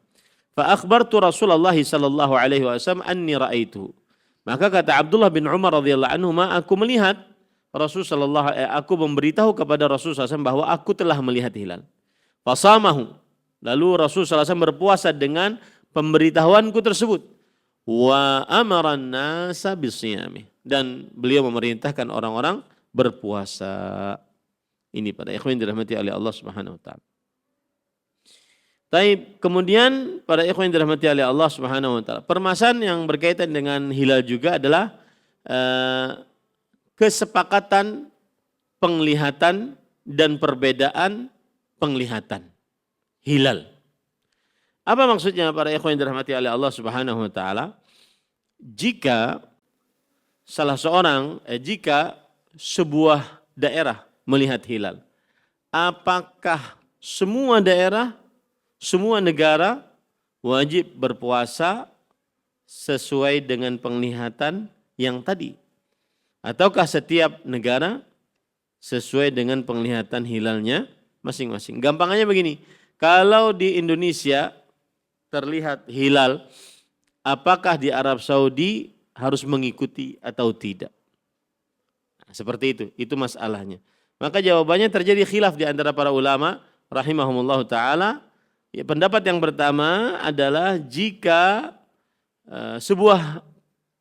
Fa akhbartu Rasulullah sallallahu alaihi wasallam anni raaitu. Maka kata Abdullah bin Umar radhiyallahu anhu, aku melihat aku memberitahu kepada Rasulullah SAW bahwa aku telah melihat hilal. Fasamahu. Lalu Rasulullah SAW berpuasa dengan pemberitahuanku tersebut. Wa amaran nasa bisiyami. Dan beliau memerintahkan orang-orang berpuasa. Ini para ikhwan yang dirahmati oleh Allah Subhanahu wa taala. Taib, kemudian para ikhwan yang dirahmati oleh Allah Subhanahu wa taala, permasalahan yang berkaitan dengan hilal juga adalah kesepakatan penglihatan dan perbedaan penglihatan hilal. Apa maksudnya para ikhwan yang dirahmati oleh Allah Subhanahu wa taala? Jika sebuah daerah melihat hilal, apakah semua daerah, semua negara wajib berpuasa sesuai dengan penglihatan yang tadi? Ataukah setiap negara sesuai dengan penglihatan hilalnya masing-masing? Gampangnya begini, kalau di Indonesia terlihat hilal, apakah di Arab Saudi harus mengikuti atau tidak? Nah, seperti itu masalahnya. Maka jawabannya terjadi khilaf di antara para ulama rahimahumullah ta'ala. Ya, pendapat yang pertama adalah jika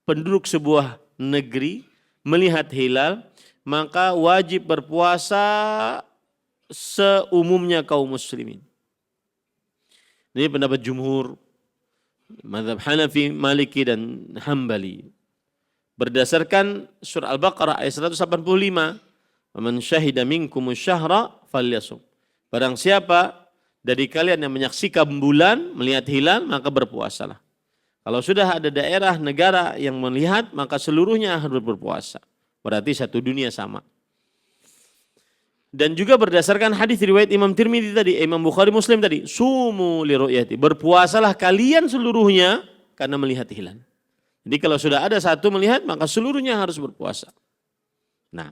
penduduk sebuah negeri melihat hilal, maka wajib berpuasa seumumnya kaum muslimin. Ini pendapat jumhur, mazhab Hanafi, Maliki dan Hambali. Berdasarkan surah Al-Baqarah ayat 185, "Man syahida minkumus syahra falyasum." Barang siapa dari kalian yang menyaksikan bulan, melihat hilal, maka berpuasalah. Kalau sudah ada daerah, negara yang melihat, maka seluruhnya harus berpuasa. Berarti satu dunia sama. Dan juga berdasarkan hadis riwayat Imam Tirmidzi tadi, Imam Bukhari Muslim tadi, sumu li ru'yati, berpuasalah kalian seluruhnya karena melihat hilal. Jadi kalau sudah ada satu melihat, maka seluruhnya harus berpuasa. Nah,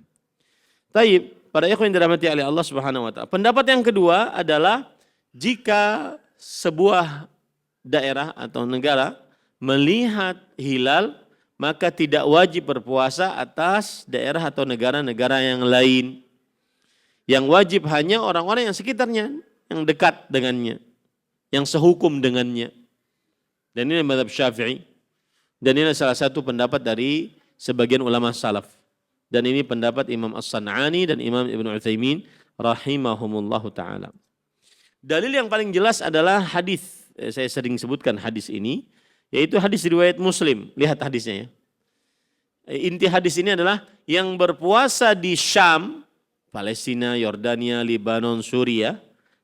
taib, para ikhwan yang dirahmati oleh Allah Subhanahu wa taala. Pendapat yang kedua adalah jika sebuah daerah atau negara melihat hilal, maka tidak wajib berpuasa atas daerah atau negara-negara yang lain. Yang wajib hanya orang-orang yang sekitarnya, yang dekat dengannya, yang sehukum dengannya. Dan ini mazhab Syafi'i. Dan ini salah satu pendapat dari sebagian ulama salaf. Dan ini pendapat Imam As-San'ani dan Imam Ibn Utsaimin rahimahumullahu ta'ala. Dalil yang paling jelas adalah hadis. Saya sering sebutkan hadis ini, yaitu hadis riwayat Muslim. Lihat hadisnya ya. Inti hadis ini adalah yang berpuasa di Syam, Palestina, Yordania, Lebanon, Suriah,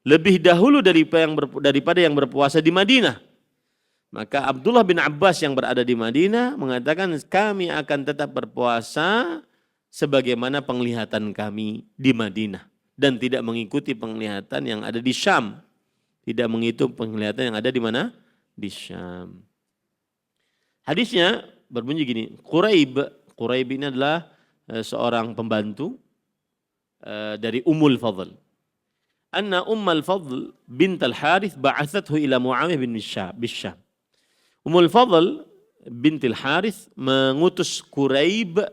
lebih dahulu daripada yang berpuasa di Madinah. Maka Abdullah bin Abbas yang berada di Madinah mengatakan, kami akan tetap berpuasa sebagaimana penglihatan kami di Madinah. Dan tidak mengikuti penglihatan yang ada di Syam. Tidak menghitung penglihatan yang ada di mana? Di Syam. Hadisnya berbunyi gini, Quraib ini adalah seorang pembantu dari Ummul Fadl. Anna Ummul Fadl bint Al-Harith ba'athathu ila Muawiyah bin Syam. Ummul Fadl bint Al-Harith mengutus Quraib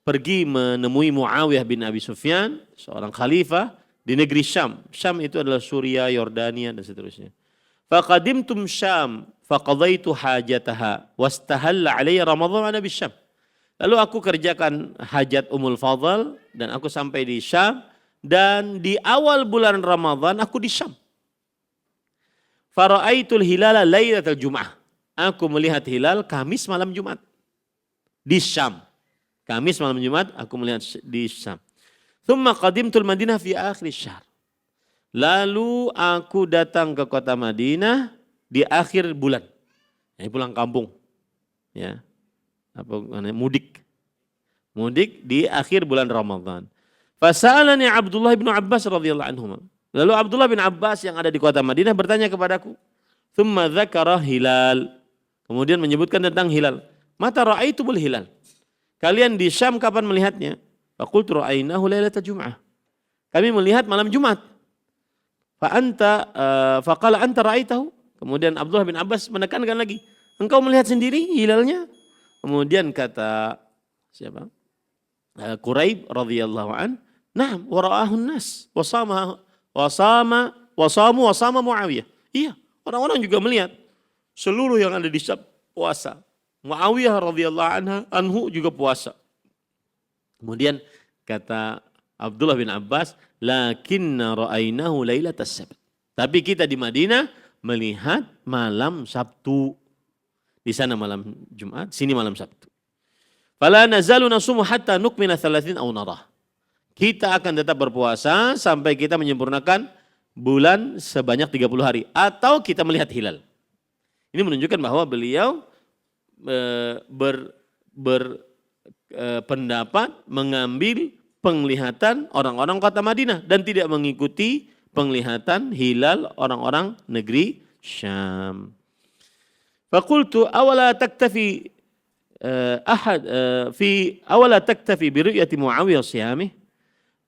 pergi menemui Muawiyah bin Abi Sufyan, seorang khalifah di negeri Syam. Syam itu adalah Suriah, Yordania dan seterusnya. Faqadimtum Syam faqadaitu hajataha wastahalla alayya Ramadhan bi Syam. Lalu aku kerjakan hajat Ummul Fadl dan aku sampai di Syam dan di awal bulan Ramadhan aku di Syam. Fara'aitul hilala lailatul Jum'ah. Aku melihat hilal Kamis malam Jumat di Syam. Kamis malam Jumat aku melihat di Syam. Thumma qadimtul Madinah fi akhir syahr. Lalu aku datang ke kota Madinah di akhir bulan. Ini pulang kampung. Ya. Apa namanya? Mudik. Mudik di akhir bulan Ramadan. Fasa'alani Abdullah bin Abbas radhiyallahu anhuma. Lalu Abdullah bin Abbas yang ada di kota Madinah bertanya kepadaku. Thumma dzakara hilal. Kemudian menyebutkan tentang hilal. Mata ra'aitumul hilal. Kalian di Syam kapan melihatnya? Faqultu ra'ainahu lailatal Jum'ah. Kami melihat malam Jumat. Faqala anta ra'aitahu. Kemudian Abdullah bin Abbas menekankan lagi. Engkau melihat sendiri hilalnya? Kemudian kata siapa? Quraib radhiyallahu an, "Na'am, wa ra'ahun nas wa sama Muawiyah." Iya, orang-orang juga melihat. Seluruh yang ada di Syam puasa. Muawiyah radhiyallahu anhu juga puasa. Kemudian Kata Abdullah bin Abbas, lakinna ra'ainahu lailatas sabt. Tapi kita di Madinah melihat malam Sabtu. Di sana malam Jumat, sini malam Sabtu. Fala nazalu nasumu hatta nukmina 30 aw narah. Kita akan tetap berpuasa sampai kita menyempurnakan bulan sebanyak 30 hari. Atau kita melihat hilal. Ini menunjukkan bahwa beliau berpendapat mengambil penglihatan orang-orang kota Madinah dan tidak mengikuti penglihatan hilal orang-orang negeri Syam. Faqultu awala taktafi awala taktafi bi ru'yati Muawiyah siyamih.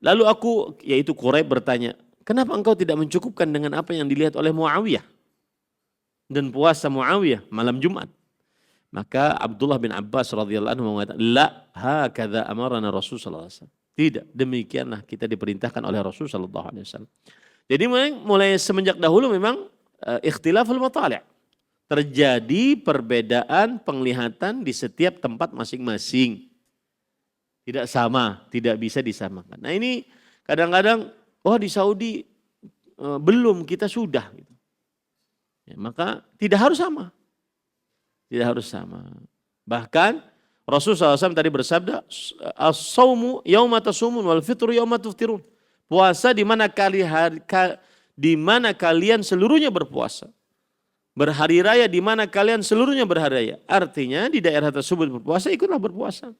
Lalu aku, yaitu Quraib, bertanya, kenapa engkau tidak mencukupkan dengan apa yang dilihat oleh Muawiyah dan puasa Muawiyah malam Jumat? Maka Abdullah bin Abbas radhiyallahu anhu mengatakan, la hakadha amarana Rasul sallallahu alaihi wasallam. Tidak, demikianlah kita diperintahkan oleh Rasul sallallahu alaihi wasallam. Jadi mulai semenjak dahulu memang ikhtilaful matali'. Terjadi perbedaan penglihatan di setiap tempat masing-masing. Tidak sama, tidak bisa disamakan. Nah ini kadang-kadang, di Saudi belum, kita sudah. Ya, maka tidak harus sama. Tidak harus sama. Bahkan Rasulullah SAW tadi bersabda, as-sawmu yawma tasumun wal fitru yawma tuftirun. Puasa di mana kalian seluruhnya berpuasa. Berhari raya di mana kalian seluruhnya berhari raya. Artinya di daerah tersebut berpuasa, ikutlah berpuasa.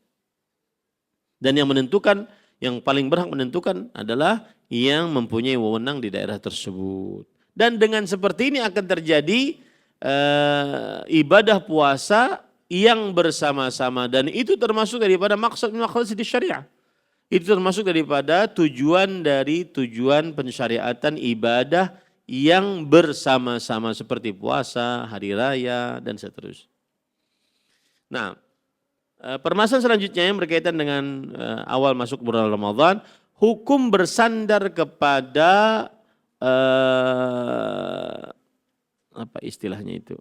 Dan yang menentukan, yang paling berhak menentukan adalah yang mempunyai wewenang di daerah tersebut. Dan dengan seperti ini akan terjadi ibadah puasa yang bersama-sama. Dan itu termasuk daripada maksud di syariah. Itu termasuk daripada tujuan pensyariatan ibadah yang bersama-sama seperti puasa, hari raya, dan seterusnya. Nah, permasalahan selanjutnya yang berkaitan dengan awal masuk bulan Ramadan, hukum bersandar kepada apa istilahnya itu?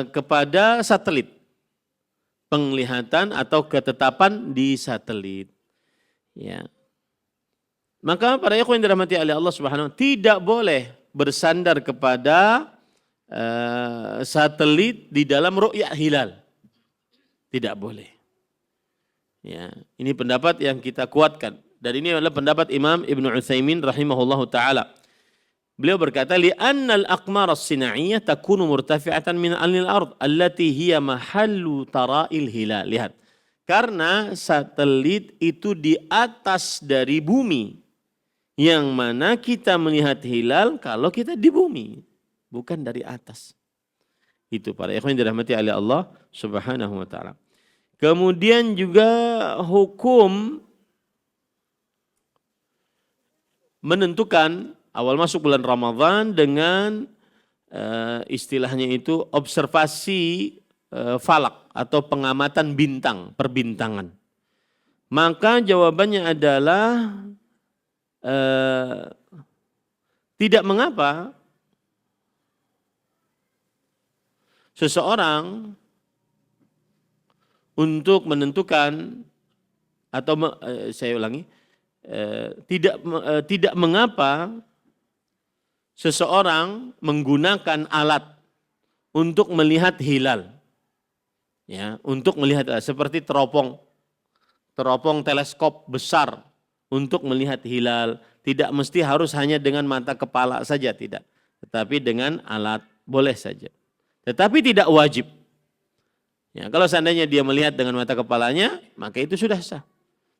Kepada satelit, penglihatan atau ketetapan di satelit. Ya. Maka para ikhwan yang dirahmati oleh Allah Subhanahu wa taala, tidak boleh bersandar kepada satelit di dalam ru'yah hilal. Tidak boleh. Ya, ini pendapat yang kita kuatkan. Dan ini adalah pendapat Imam Ibn Utsaimin rahimahullahu taala. Beliau berkata, li'anna al-aqmar as-sina'iyyah takunu murtafi'atan min al ard allati hiya mahallu tara'il hilal. Lihat. Karena satelit itu di atas dari bumi. Yang mana kita melihat hilal kalau kita di bumi, bukan dari atas. Itu para ikhwan yang dirahmati oleh Allah Subhanahu wa taala. Kemudian juga hukum menentukan awal masuk bulan Ramadan dengan istilahnya itu observasi falak atau pengamatan bintang, perbintangan. Maka jawabannya adalah tidak mengapa seseorang untuk menentukan atau saya ulangi, tidak mengapa seseorang menggunakan alat untuk melihat hilal, ya, untuk melihat seperti teropong teleskop besar untuk melihat hilal. Tidak mesti harus hanya dengan mata kepala saja, tidak, tetapi dengan alat boleh saja, tetapi tidak wajib. Ya, kalau seandainya dia melihat dengan mata kepalanya, maka itu sudah sah.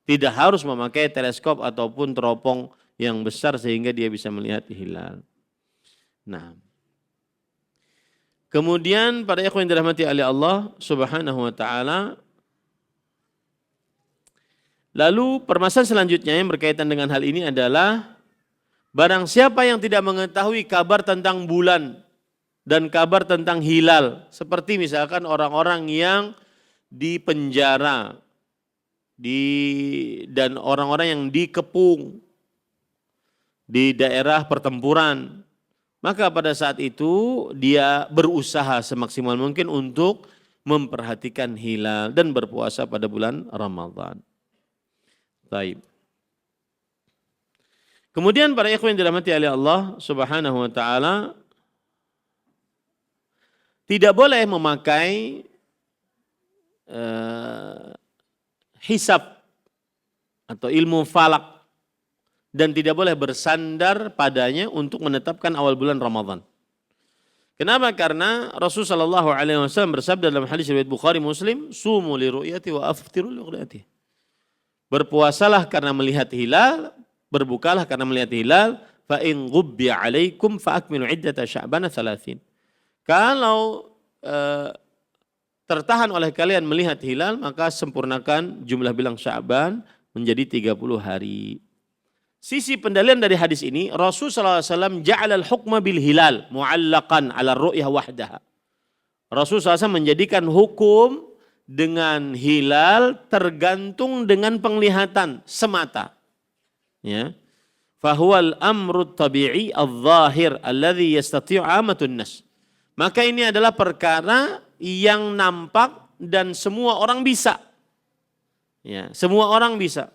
Tidak harus memakai teleskop ataupun teropong yang besar sehingga dia bisa melihat hilal. Nah, kemudian pada ikhwan yang dirahmati oleh Allah Subhanahu wa taala, lalu permasalahan selanjutnya yang berkaitan dengan hal ini adalah barang siapa yang tidak mengetahui kabar tentang bulan dan kabar tentang hilal, seperti misalkan orang-orang yang di penjara dan orang-orang yang dikepung di daerah pertempuran, maka pada saat itu dia berusaha semaksimal mungkin untuk memperhatikan hilal dan berpuasa pada bulan Ramadan. Baik. Kemudian para ikhwan yang dirahmati oleh Allah Subhanahu wa taala, tidak boleh memakai hisab atau ilmu falak dan tidak boleh bersandar padanya untuk menetapkan awal bulan Ramadan. Kenapa? Karena Rasulullah SAW bersabda dalam hadis riwayat Bukhari Muslim, "Sumu li ru'yati wa aftiru li ru'yati." Berpuasalah karena melihat hilal, berbukalah karena melihat hilal, fa in ghubbiya 'alaikum fa akmilu 'iddata Sya'ban 30. Kalau tertahan oleh kalian melihat hilal, maka sempurnakan jumlah bilang Sya'ban menjadi 30 hari. Sisi pendalilan dari hadis ini, Rasulullah SAW ja'alal hukma bil hilal mu'allaqan ala ru'yah wahdaha. Rasulullah SAW menjadikan hukum dengan hilal tergantung dengan penglihatan semata. Ya. Fahuwal amrut tabi'i al-zahir alladhi yastati'u amatun nas. Maka ini adalah perkara yang nampak dan semua orang bisa. Ya, semua orang bisa.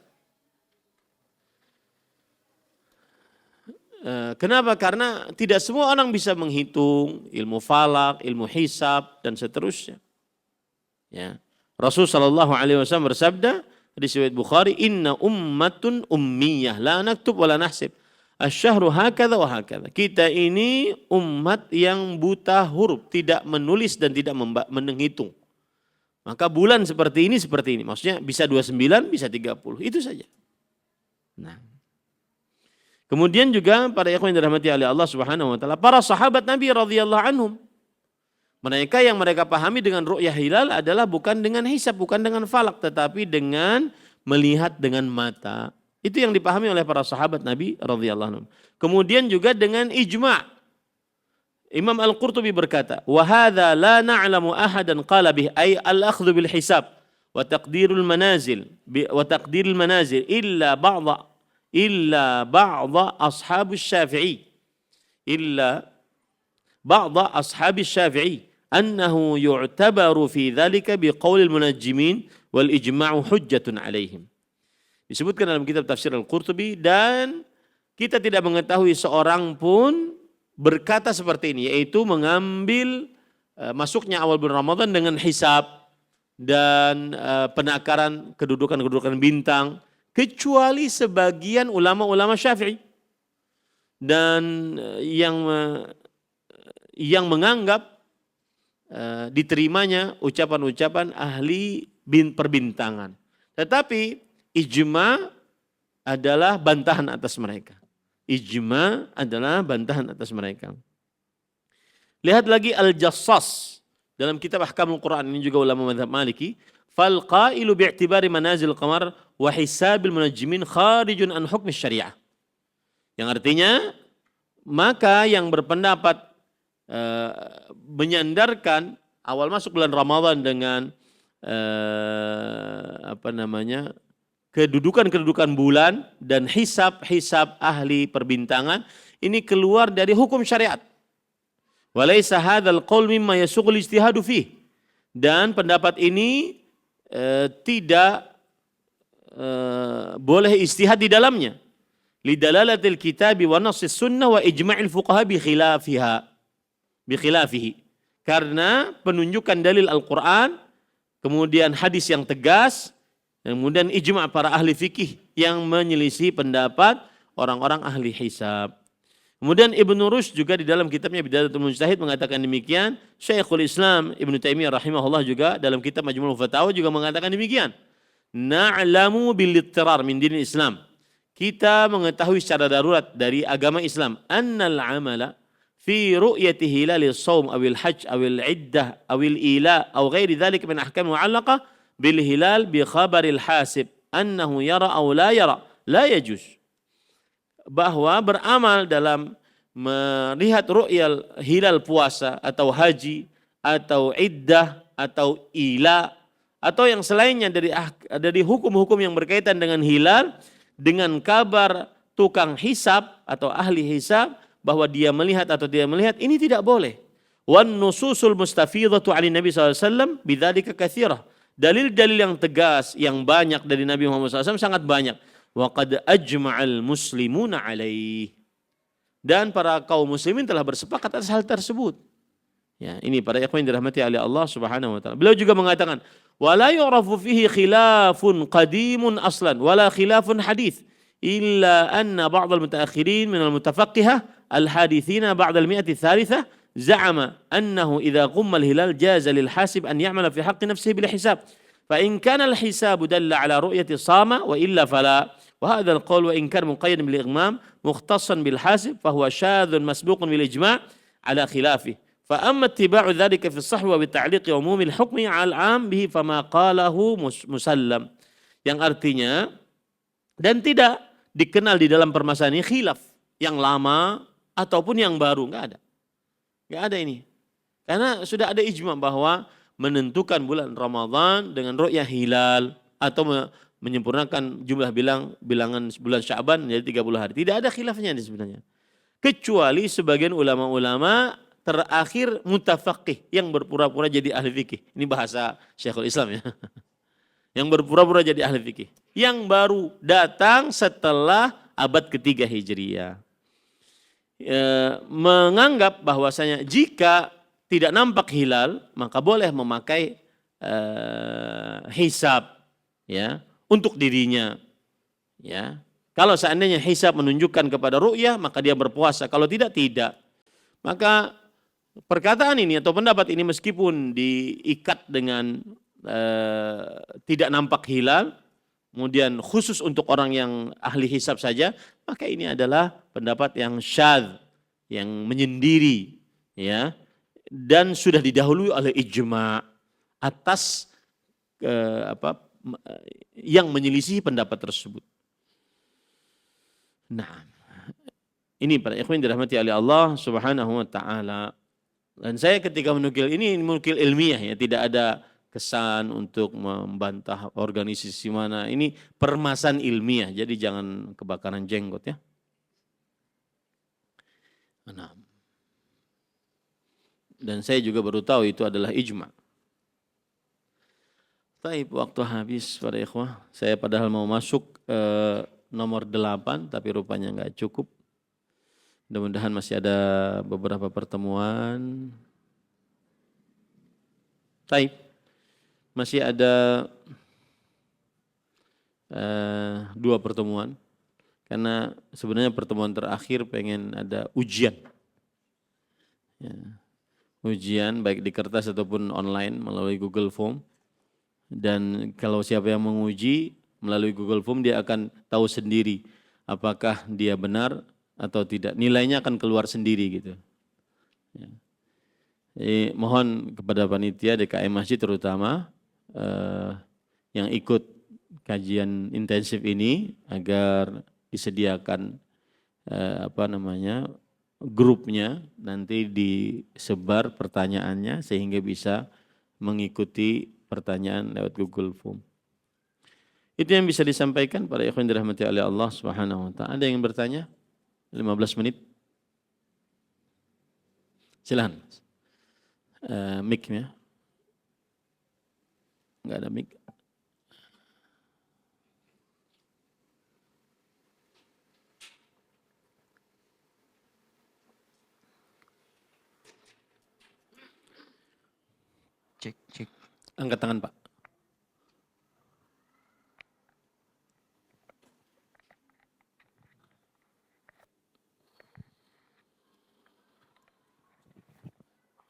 Kenapa? Karena tidak semua orang bisa menghitung ilmu falak, ilmu hisab dan seterusnya. Ya. Rasul sallallahu alaihi wasallam bersabda di riwayat Bukhari, "Inna ummatun ummiyah la naktub wa la nahsib. Asy-syahru hakadha wa hakadha." Kita ini umat yang buta huruf, tidak menulis dan tidak menghitung. Maka bulan seperti ini. Maksudnya bisa 29, bisa 30. Itu saja. Nah. Kemudian juga para ikhwan yang dirahmati oleh Allah Subhanahu wa taala, para sahabat Nabi radhiyallahu anhum, mereka yang mereka pahami dengan ru'yah hilal adalah bukan dengan hisab, bukan dengan falak, tetapi dengan melihat dengan mata. Itu yang dipahami oleh para sahabat Nabi radhiyallahu anhum. Kemudian juga dengan ijma'. Imam Al-Qurtubi berkata, "Wa hadza la na'lamu ahadan qala bih ay al-akhdhu bil hisab wa taqdirul manazil illa ba'dha ashabus Syafi'i annahu yu'tabaru fi dzalika biqaulil munajjimin wal ijma'u hujjatun 'alaihim." Disebutkan dalam kitab tafsir Al-Qurtubi, dan kita tidak mengetahui seorang pun berkata seperti ini, yaitu mengambil masuknya awal bulan Ramadan dengan hisab dan penakaran kedudukan bintang, kecuali sebagian ulama-ulama Syafi'i dan yang menganggap diterimanya ucapan-ucapan ahli perbintangan. Tetapi ijma adalah bantahan atas mereka. Ijma adalah bantahan atas mereka. Lihat lagi Al-Jassas dalam kitab Ahkamul Quran, ini juga ulama mazhab Maliki. Fal qailu bi'tibari manazil qamar wa hisabil munajjimin kharijun an hukmi syariah. Yang artinya, maka yang berpendapat menyandarkan awal masuk bulan Ramadan dengan kedudukan bulan dan hisab ahli perbintangan, ini keluar dari hukum syariat. Walaysa hadzal qaul mimma yasughul ijtihadu fih. Dan pendapat ini tidak boleh ijtihad di dalamnya. Lidalalatil kitabi wa nassis sunnah wa ijma'il fuqaha bikhilafihi. Karena penunjukan dalil Al-Quran, kemudian hadis yang tegas, kemudian ijma' para ahli fikih yang menyelisih pendapat orang-orang ahli hisab. Kemudian Ibnu Rushd juga di dalam kitabnya Bidayatul Mujtahid mengatakan demikian. Syekhul Islam Ibnu Taimiyah rahimahullah juga dalam kitab Majmu'ul Fatawa juga mengatakan demikian. Na'lamu bil-ittirar min dinil Islam. Kita mengetahui secara darurat dari agama Islam. Annal amala fi ru'yati hilali shaum awil hajj awil iddah awil ila aw ghairi dzalik min ahkam mu'allaqah bil hilal bi khabaril hasib annahu yara aw la yara la yajuz. Bahwa beramal dalam melihat ru'yal hilal puasa atau haji atau iddah atau ila atau yang selainnya dari hukum-hukum yang berkaitan dengan hilal, dengan kabar tukang hisab atau ahli hisab bahwa dia melihat atau tidak melihat, ini tidak boleh. Wan nususul mustafidhatu 'ala Nabi sallallahu alaihi wasallam bidzalika katsirah. Dalil-dalil yang tegas yang banyak dari Nabi Muhammad SAW sangat banyak. Wa qad ajma'al muslimuna 'alaihi. Dan para kaum muslimin telah bersepakat atas hal tersebut. Ya, ini para ikhwan yang dirahmati oleh Allah Subhanahu wa taala. Beliau juga mengatakan, "Wa la yu'rafu fihi khilafun qadimun aslan wala khilafun hadits illa anna ba'd al-mutaakhirin min al-mutafaqqihah al-hadithina ba'd al-mi'ati ats-tsalitsah za'ama annahu idza qumma al-hilal jaza lil hasib an ya'mala fi haqqi nafsihi bil hisab. Fa in kana al-hisabu dalla ala ru'yati sama wa illa fala." وهذا القول وإن كان مقيدا بالإغمام مختصا بالحاسب فهو شاذ مسبوق بالإجماع على خلافه فأما اتباع ذلك في الصحو وبالتعليق عموم الحكم على العام به فما قاله مسلم yang artinya dan tidak dikenal di dalam permasalahan ini khilaf yang lama ataupun yang baru, nggak ada ini karena sudah ada ijma bahwa menentukan bulan Ramadan dengan ru'yah hilal atau menyempurnakan jumlah bilangan bulan Sya'ban menjadi 30 hari. Tidak ada khilafnya sebenarnya. Kecuali sebagian ulama-ulama terakhir mutafaqih yang berpura-pura jadi ahli fikih. Ini bahasa Syekhul Islam ya. Yang berpura-pura jadi ahli fikih. Yang baru datang setelah abad ketiga Hijriyah. Menganggap bahwasanya jika tidak nampak hilal maka boleh memakai hisab ya. Untuk dirinya, ya. Kalau seandainya hisab menunjukkan kepada ru'yah, maka dia berpuasa. Kalau tidak, tidak. Maka perkataan ini atau pendapat ini meskipun diikat dengan tidak nampak hilal, kemudian khusus untuk orang yang ahli hisab saja, maka ini adalah pendapat yang syadz, yang menyendiri, ya. Dan sudah didahului oleh ijma' atas yang menyelisihi pendapat tersebut. Nah, ini para ikhwan dirahmati oleh Allah Subhanahu wa taala. Dan saya ketika menukil ini menukil ilmiah ya, tidak ada kesan untuk membantah organisasi mana. Ini permasalahan ilmiah, jadi jangan kebakaran jenggot ya. Nah. Dan saya juga baru tahu itu adalah ijma'. Baik, waktu habis para ikhwah. Saya padahal mau masuk nomor 8 tapi rupanya enggak cukup. Mudah-mudahan masih ada beberapa pertemuan. Baik. Masih ada 2 pertemuan. Karena sebenarnya pertemuan terakhir pengen ada ujian. Ya. Ujian baik di kertas ataupun online melalui Google Form. Dan kalau siapa yang menguji melalui Google Form dia akan tahu sendiri apakah dia benar atau tidak. Nilainya akan keluar sendiri gitu. Ya. Jadi mohon kepada panitia DKM Masjid terutama yang ikut kajian intensif ini agar disediakan grupnya nanti disebar pertanyaannya sehingga bisa mengikuti pertanyaan lewat Google Form. Itu yang bisa disampaikan para ikhwan dirahmati oleh Allah Subhanahu wa taala. Ada yang bertanya? 15 menit. Silakan. Mic-nya. Enggak ada mic. Cek. Angkat tangan Pak.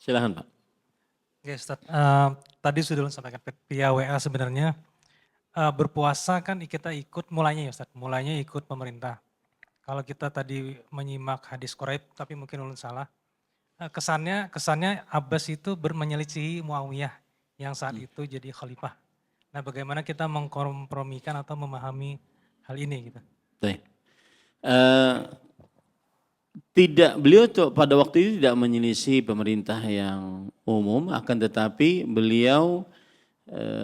Silakan Pak. Oke Ustaz, tadi sudah sampaikan via WA sebenarnya berpuasa kan kita ikut mulainya ya Ustaz, mulainya ikut pemerintah. Kalau kita tadi menyimak hadis Quraib tapi mungkin ulun salah, kesannya Abbas itu menyelisihi Muawiyah yang saat itu jadi khalifah. Nah bagaimana kita mengkompromikan atau memahami hal ini gitu? Baik. Beliau pada waktu itu tidak menyelisih pemerintah yang umum, akan tetapi beliau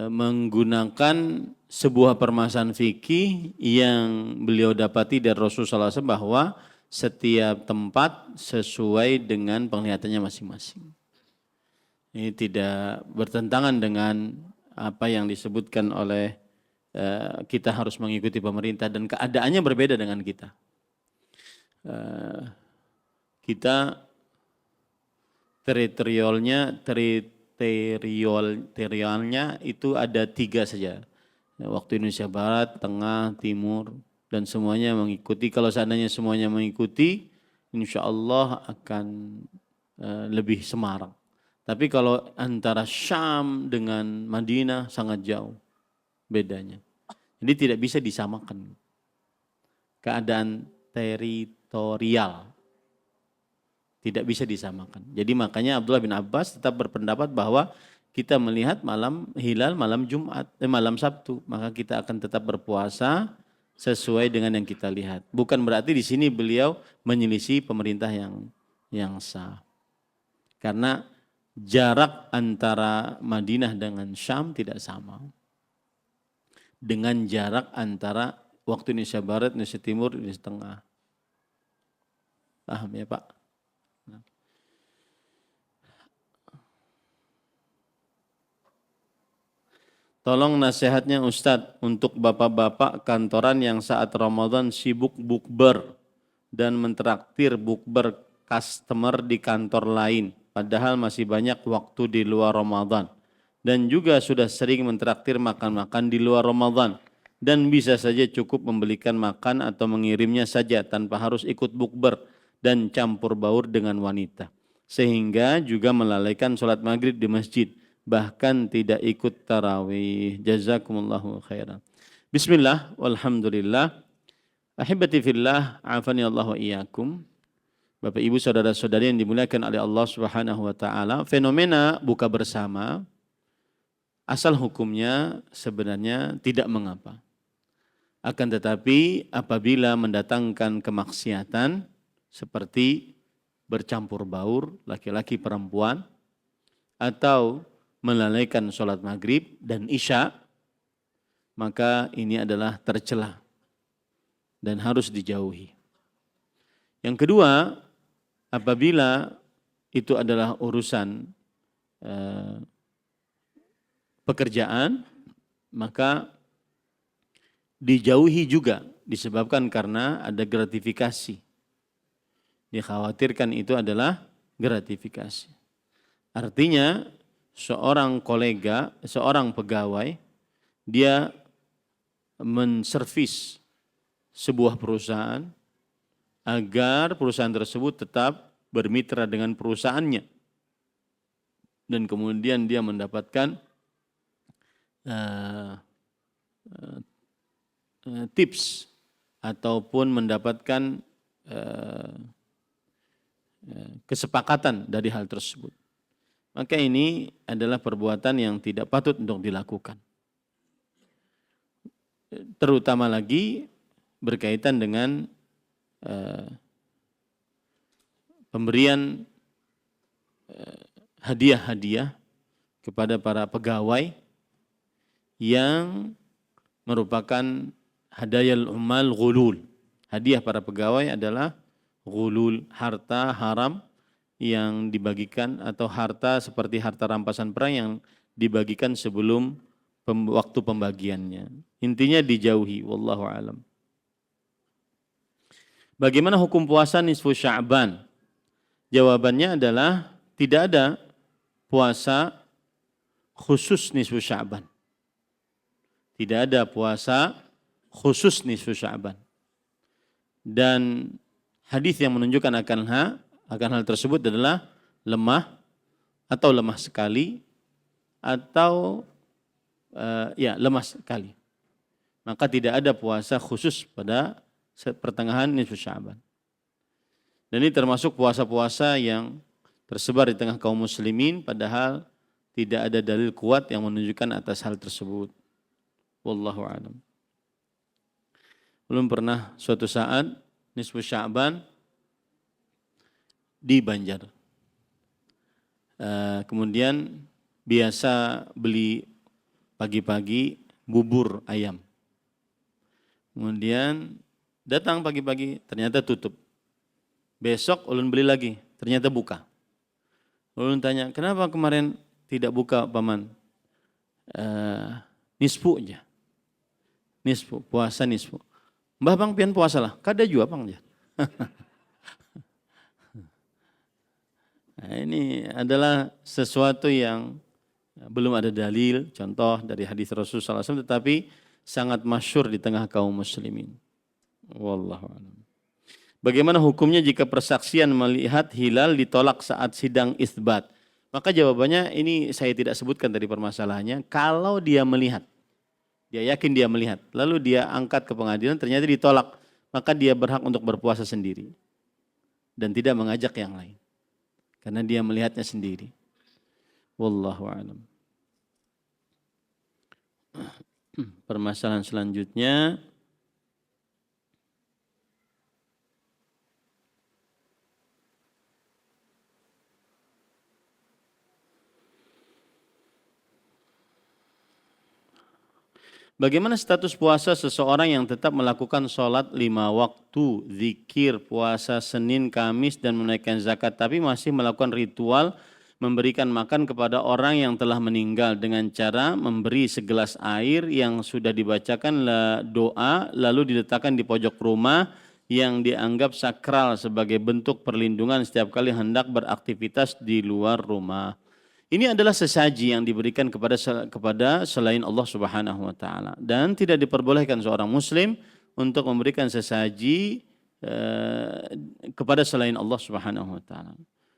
menggunakan sebuah permasalahan fikih yang beliau dapati dari Rasulullah SAW bahwa setiap tempat sesuai dengan penglihatannya masing-masing. Ini tidak bertentangan dengan apa yang disebutkan oleh kita harus mengikuti pemerintah dan keadaannya berbeda dengan kita. Kita teritorialnya itu ada 3 saja. Waktu Indonesia Barat, Tengah, Timur, dan semuanya mengikuti. Kalau seandainya semuanya mengikuti, insya Allah akan lebih semarak. Tapi kalau antara Syam dengan Madinah sangat jauh bedanya. Jadi tidak bisa disamakan. Keadaan teritorial tidak bisa disamakan. Jadi makanya Abdullah bin Abbas tetap berpendapat bahwa kita melihat hilal malam malam Sabtu, maka kita akan tetap berpuasa sesuai dengan yang kita lihat. Bukan berarti di sini beliau menyelisih pemerintah yang sah. Karena jarak antara Madinah dengan Syam tidak sama dengan jarak antara waktu Indonesia Barat, Indonesia Timur, Indonesia Tengah. Paham ya Pak? Tolong nasihatnya Ustadz untuk bapak-bapak kantoran yang saat Ramadan sibuk bukber dan mentraktir bukber customer di kantor lain. Padahal masih banyak waktu di luar Ramadan. Dan juga sudah sering mentraktir makan-makan di luar Ramadan. Dan bisa saja cukup membelikan makan atau mengirimnya saja tanpa harus ikut bukber dan campur baur dengan wanita. Sehingga juga melalaikan sholat maghrib di masjid. Bahkan tidak ikut tarawih. Jazakumullahu khairan. Bismillah, walhamdulillah. Ahibati fillah, afani Allah wa iyyakum. Bapak Ibu saudara-saudari yang dimuliakan oleh Allah Subhanahu wa taala, fenomena buka bersama asal hukumnya sebenarnya tidak mengapa. Akan tetapi apabila mendatangkan kemaksiatan seperti bercampur baur laki-laki perempuan atau melalaikan sholat maghrib dan isya, maka ini adalah tercela dan harus dijauhi. Yang kedua, apabila itu adalah urusan pekerjaan, maka dijauhi juga disebabkan karena ada gratifikasi. Dikhawatirkan itu adalah gratifikasi. Artinya seorang kolega, seorang pegawai, dia menservis sebuah perusahaan agar perusahaan tersebut tetap bermitra dengan perusahaannya. Dan kemudian dia mendapatkan tips ataupun mendapatkan kesepakatan dari hal tersebut. Maka ini adalah perbuatan yang tidak patut untuk dilakukan. Terutama lagi berkaitan dengan pemberian hadiah-hadiah kepada para pegawai yang merupakan hadayal ummal ghulul. Hadiah para pegawai adalah ghulul, harta haram yang dibagikan atau harta seperti harta rampasan perang yang dibagikan sebelum waktu pembagiannya. Intinya dijauhi, wallahu alam. Bagaimana hukum puasa nisfu Sya'ban? Jawabannya adalah tidak ada puasa khusus nisfu Sya'ban. Tidak ada puasa khusus nisfu Sya'ban. Dan hadis yang menunjukkan akan hal tersebut adalah lemah atau lemah sekali atau lemah sekali. Maka tidak ada puasa khusus pada pertengahan nisfu Sya'ban. Dan ini termasuk puasa-puasa yang tersebar di tengah kaum muslimin padahal tidak ada dalil kuat yang menunjukkan atas hal tersebut. Wallahu a'lam. Belum pernah suatu saat nisfu Sya'ban di Banjar. Kemudian biasa beli pagi-pagi bubur ayam. Kemudian datang pagi-pagi ternyata tutup. Besok ulun beli lagi, ternyata buka. Ulun tanya, kenapa kemarin tidak buka paman nisfu aja. Nisfu, puasa nisfu. Mbah bang pian puasa lah, kada juga bang aja. Nah, ini adalah sesuatu yang belum ada dalil, contoh dari hadis Rasulullah SAW, tetapi sangat masyhur di tengah kaum muslimin. Wallahu a'lam. Bagaimana hukumnya jika persaksian melihat hilal ditolak saat sidang isbat? Maka jawabannya ini saya tidak sebutkan dari permasalahannya. Kalau dia melihat, dia yakin dia melihat, lalu dia angkat ke pengadilan ternyata ditolak, maka dia berhak untuk berpuasa sendiri dan tidak mengajak yang lain. Karena dia melihatnya sendiri. Wallahu a'lam. Permasalahan selanjutnya, bagaimana status puasa seseorang yang tetap melakukan sholat 5 waktu, zikir, puasa Senin, Kamis, dan menaikkan zakat, tapi masih melakukan ritual memberikan makan kepada orang yang telah meninggal dengan cara memberi segelas air yang sudah dibacakan doa lalu diletakkan di pojok rumah yang dianggap sakral sebagai bentuk perlindungan setiap kali hendak beraktivitas di luar rumah. Ini adalah sesaji yang diberikan kepada selain Allah Subhanahu wa taala dan tidak diperbolehkan seorang muslim untuk memberikan sesaji kepada selain Allah Subhanahu wa taala.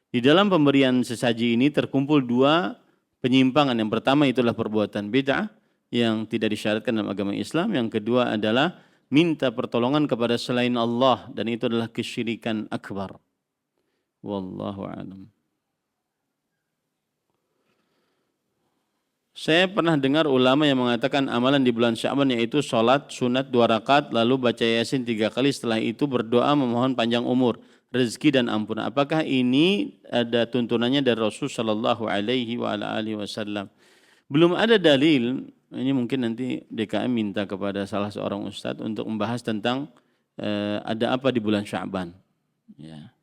Di dalam pemberian sesaji ini terkumpul 2 penyimpangan. Yang pertama itulah perbuatan bid'ah yang tidak disyaratkan dalam agama Islam. Yang kedua adalah minta pertolongan kepada selain Allah dan itu adalah kesyirikan akbar. Wallahu a'lam. Saya pernah dengar ulama yang mengatakan amalan di bulan Sya'ban yaitu sholat sunat 2 rakaat lalu baca Yasin 3 kali, setelah itu berdoa memohon panjang umur, rezeki dan ampunan. Apakah ini ada tuntunannya dari Rasul sallallahu alaihi wasallam? Belum ada dalil. Ini mungkin nanti DKM minta kepada salah seorang ustadz untuk membahas tentang ada apa di bulan Sya'ban. Ya.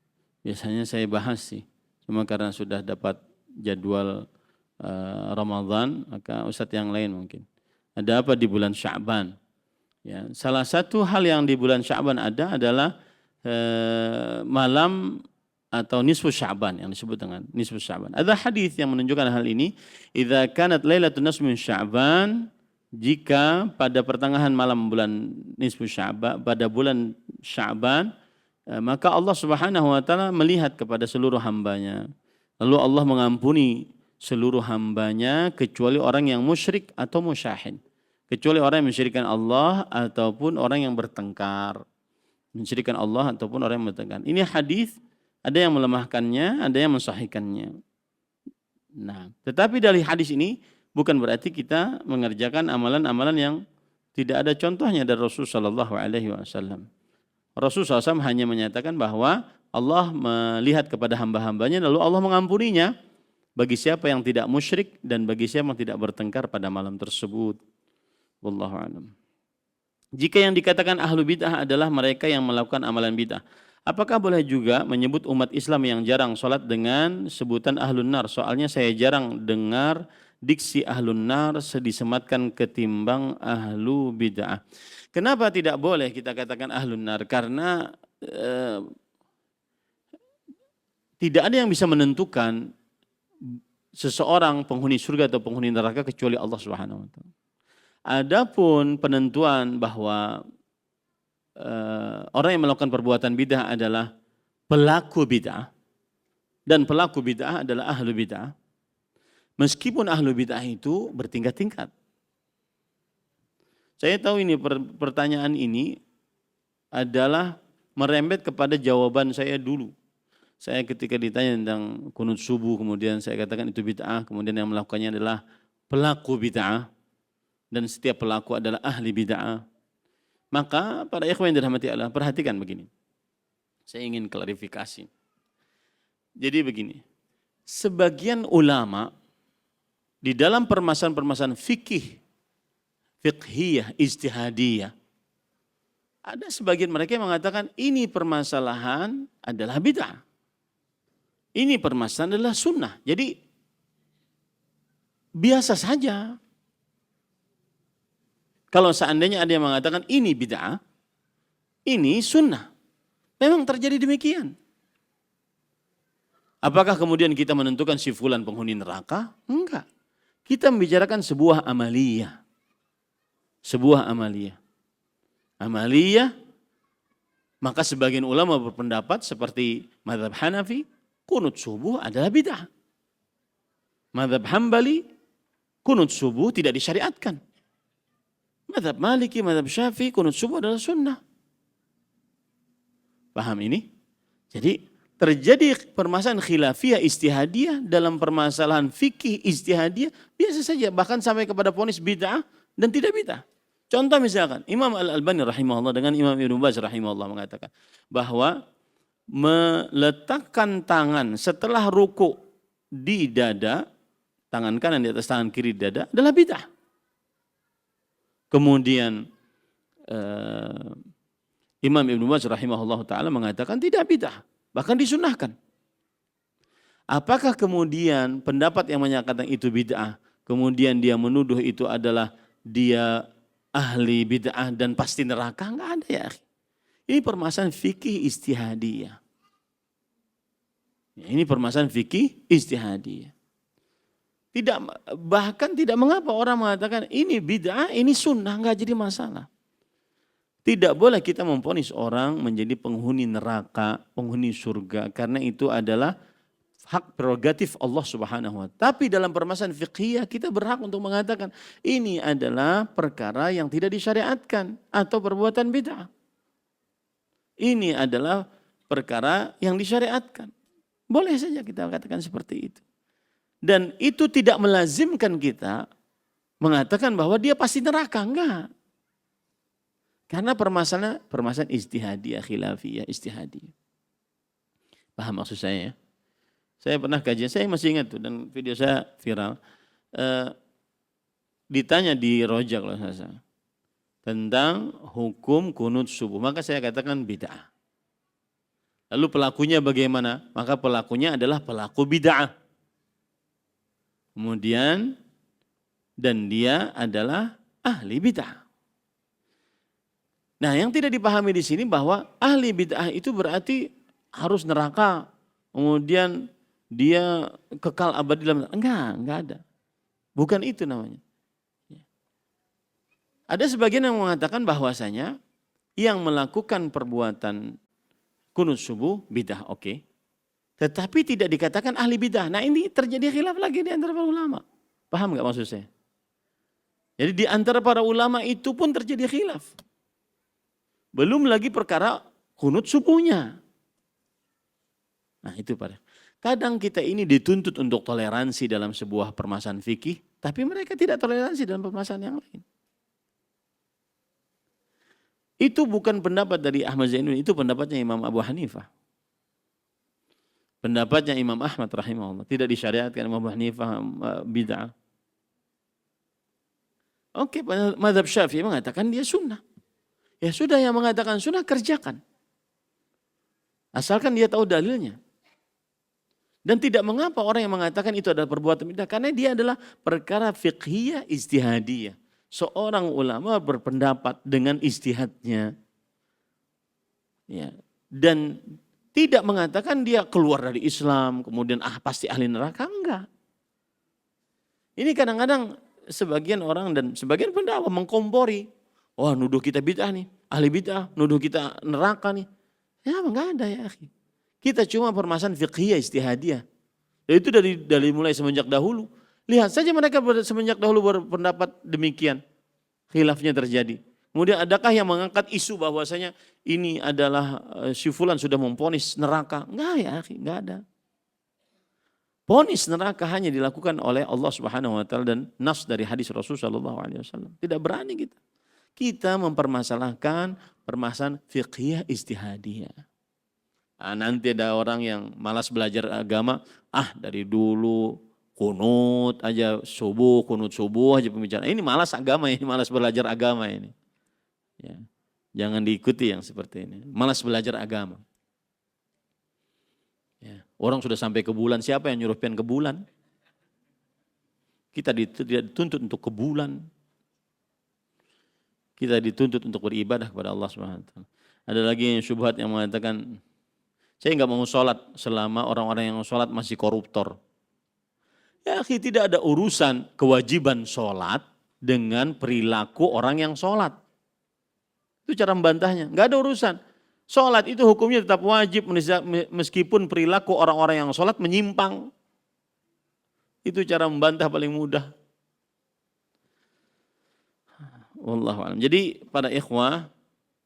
Biasanya saya bahas sih. Cuma karena sudah dapat jadwal Ramadan, maka ustadz yang lain mungkin. Ada apa di bulan Sya'ban? Ya, salah satu hal yang di bulan Sya'ban ada adalah malam atau nisfu Sya'ban yang disebut dengan nisfu Sya'ban. Ada hadis yang menunjukkan hal ini. Idza kanat lailatun nisfu Sya'ban, jika pada pertengahan malam bulan nisfu Sya'ban, pada bulan Sya'ban, maka Allah Subhanahu wa taala melihat kepada seluruh hambanya. Lalu Allah mengampuni seluruh hambanya kecuali orang yang musyrik atau musyahid. Kecuali orang yang mensyirikkan Allah ataupun orang yang bertengkar. Mensyirikkan Allah ataupun orang yang bertengkar. Ini hadis, ada yang melemahkannya, ada yang mensahihkannya. Nah, tetapi dari hadis ini bukan berarti kita mengerjakan amalan-amalan yang tidak ada contohnya dari Rasulullah SAW. Rasulullah SAW hanya menyatakan bahwa Allah melihat kepada hamba-hambanya lalu Allah mengampuninya bagi siapa yang tidak musyrik dan bagi siapa yang tidak bertengkar pada malam tersebut. Wallahu a'lam. Jika yang dikatakan ahlu bid'ah adalah mereka yang melakukan amalan bid'ah, apakah boleh juga menyebut umat Islam yang jarang sholat dengan sebutan ahlun nar? Soalnya saya jarang dengar diksi ahlun nar disematkan ketimbang ahlu bid'ah. Kenapa tidak boleh kita katakan ahlun nar? Karena tidak ada yang bisa menentukan seseorang penghuni surga atau penghuni neraka kecuali Allah Subhanahu wa taala. Adapun penentuan bahwa orang yang melakukan perbuatan bid'ah adalah pelaku bid'ah dan pelaku bid'ah adalah ahlu bid'ah. Meskipun ahlu bid'ah itu bertingkat-tingkat. Saya tahu ini pertanyaan ini adalah merembet kepada jawaban saya dulu. Saya ketika ditanya tentang kunut subuh, kemudian saya katakan itu bid'ah, kemudian yang melakukannya adalah pelaku bid'ah. Dan setiap pelaku adalah ahli bid'ah. Maka para ikhwan yang dirahmati Allah, perhatikan begini. Saya ingin klarifikasi. Jadi begini, sebagian ulama di dalam permasalahan-permasalahan fiqhiyah, ijtihadiyah, ada sebagian mereka yang mengatakan ini permasalahan adalah bid'ah. Ini permasalahan adalah sunnah. Jadi biasa saja. Kalau seandainya ada yang mengatakan ini bid'ah, ini sunnah. Memang terjadi demikian. Apakah kemudian kita menentukan si fulan penghuni neraka? Enggak. Kita membicarakan sebuah amaliyah. Sebuah amaliyah. Amaliyah, maka sebagian ulama berpendapat seperti mazhab Hanafi, kunut subuh adalah bid'ah. Mazhab Hambali, kunut subuh tidak disyariatkan. Mazhab Maliki, mazhab Syafi'i, kunut subuh adalah sunnah. Paham ini? Jadi terjadi permasalahan khilafiyah istihadiyah dalam permasalahan fikih istihadiyah biasa saja, bahkan sampai kepada vonis bid'ah dan tidak bid'ah. Contoh misalkan Imam Al-Albani rahimahullah dengan Imam Ibnu Baz rahimahullah mengatakan bahwa meletakkan tangan setelah ruku di dada, tangan kanan di atas tangan kiri di dada adalah bid'ah. Kemudian Imam Ibnu Baz rahimahullah ta'ala mengatakan tidak bid'ah, bahkan disunahkan. Apakah kemudian pendapat yang menyatakan itu bid'ah, kemudian dia menuduh itu adalah dia ahli bid'ah dan pasti neraka? Enggak ada ya. Ini permasalahan fikih istihadiyah. Ini permasalahan fikih istihadiyah. Bahkan tidak mengapa orang mengatakan ini bid'ah, ini sunnah, enggak jadi masalah. Tidak boleh kita memvonis orang menjadi penghuni neraka, penghuni surga, karena itu adalah hak prerogatif Allah Subhanahu wa Ta'ala. Tapi dalam permasalahan fiqhiyah kita berhak untuk mengatakan ini adalah perkara yang tidak disyariatkan atau perbuatan bid'ah. Ini adalah perkara yang disyariatkan. Boleh saja kita katakan seperti itu. Dan itu tidak melazimkan kita mengatakan bahwa dia pasti neraka, enggak. Karena permasalahan ijtihadiyah, khilafiyah, istihadiyah. Paham maksud saya ya? Saya pernah kajian, saya masih ingat tuh dan video saya viral. Ditanya di Roja kalau saya salah, tentang hukum kunut subuh. Maka saya katakan bid'ah. Lalu pelakunya bagaimana? Maka pelakunya adalah pelaku bid'ah. Kemudian dan dia adalah ahli bid'ah. Nah, yang tidak dipahami di sini bahwa ahli bid'ah itu berarti harus neraka. Kemudian dia kekal abadi dalam neraka. Enggak ada. Bukan itu namanya. Ada sebagian yang mengatakan bahwasanya yang melakukan perbuatan kunut subuh bid'ah, oke. Tetapi tidak dikatakan ahli bid'ah. Nah, ini terjadi khilaf lagi di antara para ulama. Paham enggak maksud saya? Jadi di antara para ulama itu pun terjadi khilaf. Belum lagi perkara kunut subuhnya. Nah, itu pada. Kadang kita ini dituntut untuk toleransi dalam sebuah permasalahan fikih, tapi mereka tidak toleransi dalam permasalahan yang lain. Itu bukan pendapat dari Ahmad Zainul, itu pendapatnya Imam Abu Hanifah. Pendapatnya Imam Ahmad rahimahullah, tidak disyariatkan Imam Abu Hanifah bid'ah. Oke, mazhab Syafi'i mengatakan dia sunnah. Ya sudah, yang mengatakan sunnah kerjakan. Asalkan dia tahu dalilnya. Dan tidak mengapa orang yang mengatakan itu adalah perbuatan bid'ah, karena dia adalah perkara fiqhiyah ijtihadiyah. Seorang ulama berpendapat dengan ijtihadnya. Ya. Dan tidak mengatakan dia keluar dari Islam, kemudian pasti ahli neraka, enggak. Ini kadang-kadang sebagian orang dan sebagian pendakwah mengkompori. Wah, nuduh kita bid'ah nih, ahli bid'ah, nuduh kita neraka nih. Ya, enggak ada ya, akhi. Kita cuma permasalahan fiqhiyah istihadiyah. Dan itu dari mulai semenjak dahulu. Lihat saja mereka semenjak dahulu berpendapat demikian. Khilafnya terjadi. Kemudian adakah yang mengangkat isu bahwasanya ini adalah si fulan sudah memvonis neraka? Enggak ya, akhi, enggak ada. Vonis neraka hanya dilakukan oleh Allah Subhanahu wa taala dan nas dari hadis Rasulullah sallallahu alaihi wasallam. Tidak berani kita. Kita mempermasalahkan permasalahan fiqhiyah istihadiyah. Nah, nanti ada orang yang malas belajar agama, dari dulu kunut aja subuh, kunut subuh aja pembicaraan. Ini malas agama, ini malas belajar agama ini. Ya. Jangan diikuti yang seperti ini. Malas belajar agama. Ya. Orang sudah sampai ke bulan, siapa yang nyuruh pian ke bulan? Kita tidak dituntut untuk ke bulan. Kita dituntut untuk beribadah kepada Allah Subhanahu wa taala. Ada lagi yang syubhat yang mengatakan, saya enggak mau sholat selama orang-orang yang sholat masih koruptor. Ya, tidak ada urusan kewajiban sholat dengan perilaku orang yang sholat. Itu cara membantahnya. Enggak ada urusan. Sholat itu hukumnya tetap wajib meskipun perilaku orang-orang yang sholat menyimpang. Itu cara membantah paling mudah. Wallahu a'lam. Jadi para ikhwah,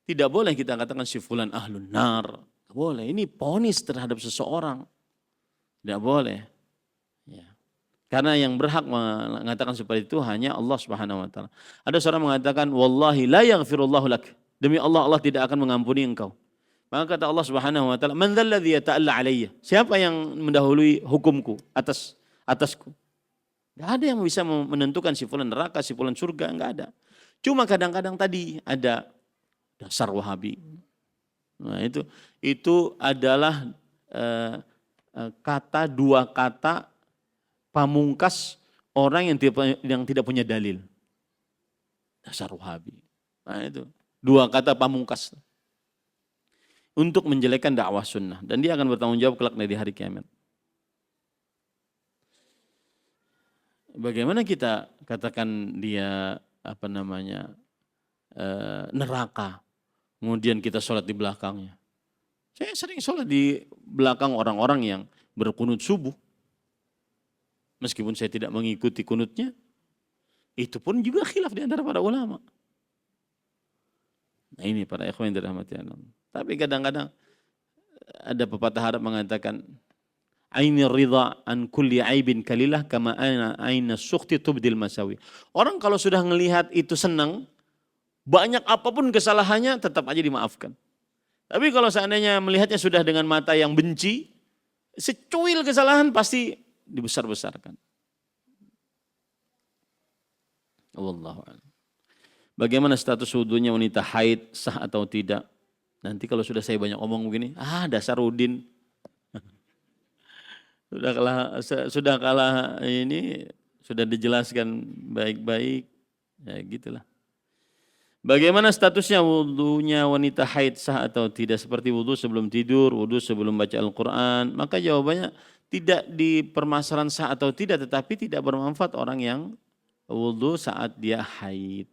tidak boleh kita katakan si fulan ahlun nar. Tidak boleh. Ini ponis terhadap seseorang. Tidak boleh. Ya. Karena yang berhak mengatakan seperti itu hanya Allah Subhanahu wa taala. Ada seorang mengatakan, wallahi la yaghfirullahu lak. Demi Allah, Allah tidak akan mengampuni engkau. Maka kata Allah Subhanahu wa taala, man dzalladzi yata'alla alayya? Siapa yang mendahului hukumku atasku? Enggak ada yang bisa menentukan si fulan neraka, si fulan surga, enggak ada. Cuma kadang-kadang tadi ada dasar Wahabi. Nah, itu adalah dua kata pamungkas orang yang tidak punya dalil. Dasar Wahabi. Nah, itu dua kata pamungkas untuk menjelekkan dakwah sunnah, dan dia akan bertanggung jawab kelak di hari kiamat. Bagaimana kita katakan dia neraka, kemudian kita sholat di belakangnya. Saya sering sholat di belakang orang-orang yang berkunut subuh, meskipun saya tidak mengikuti kunutnya, itu pun juga khilaf di antara para ulama. Nah, ini para ikhwan yang dirahmati Allah. Tapi kadang-kadang ada pepatah Arab mengatakan, aini ridha an kulli aibin kalilah kama aina sukhti tubdil masawi. Orang kalau sudah melihat itu senang, banyak apapun kesalahannya tetap aja dimaafkan. Tapi kalau seandainya melihatnya sudah dengan mata yang benci, secuil kesalahan pasti dibesar-besarkan. Wallahu a'lam. Bagaimana status wudunya wanita haid, sah atau tidak? Nanti kalau sudah saya banyak omong begini, dasar Udin. Sudah kalah ini, sudah dijelaskan baik-baik. Ya gitulah. Bagaimana statusnya wudunya wanita haid, sah atau tidak? Seperti wudu sebelum tidur, wudu sebelum baca Al-Quran. Maka jawabannya tidak dipermasalahan sah atau tidak, tetapi tidak bermanfaat orang yang wudu saat dia haid.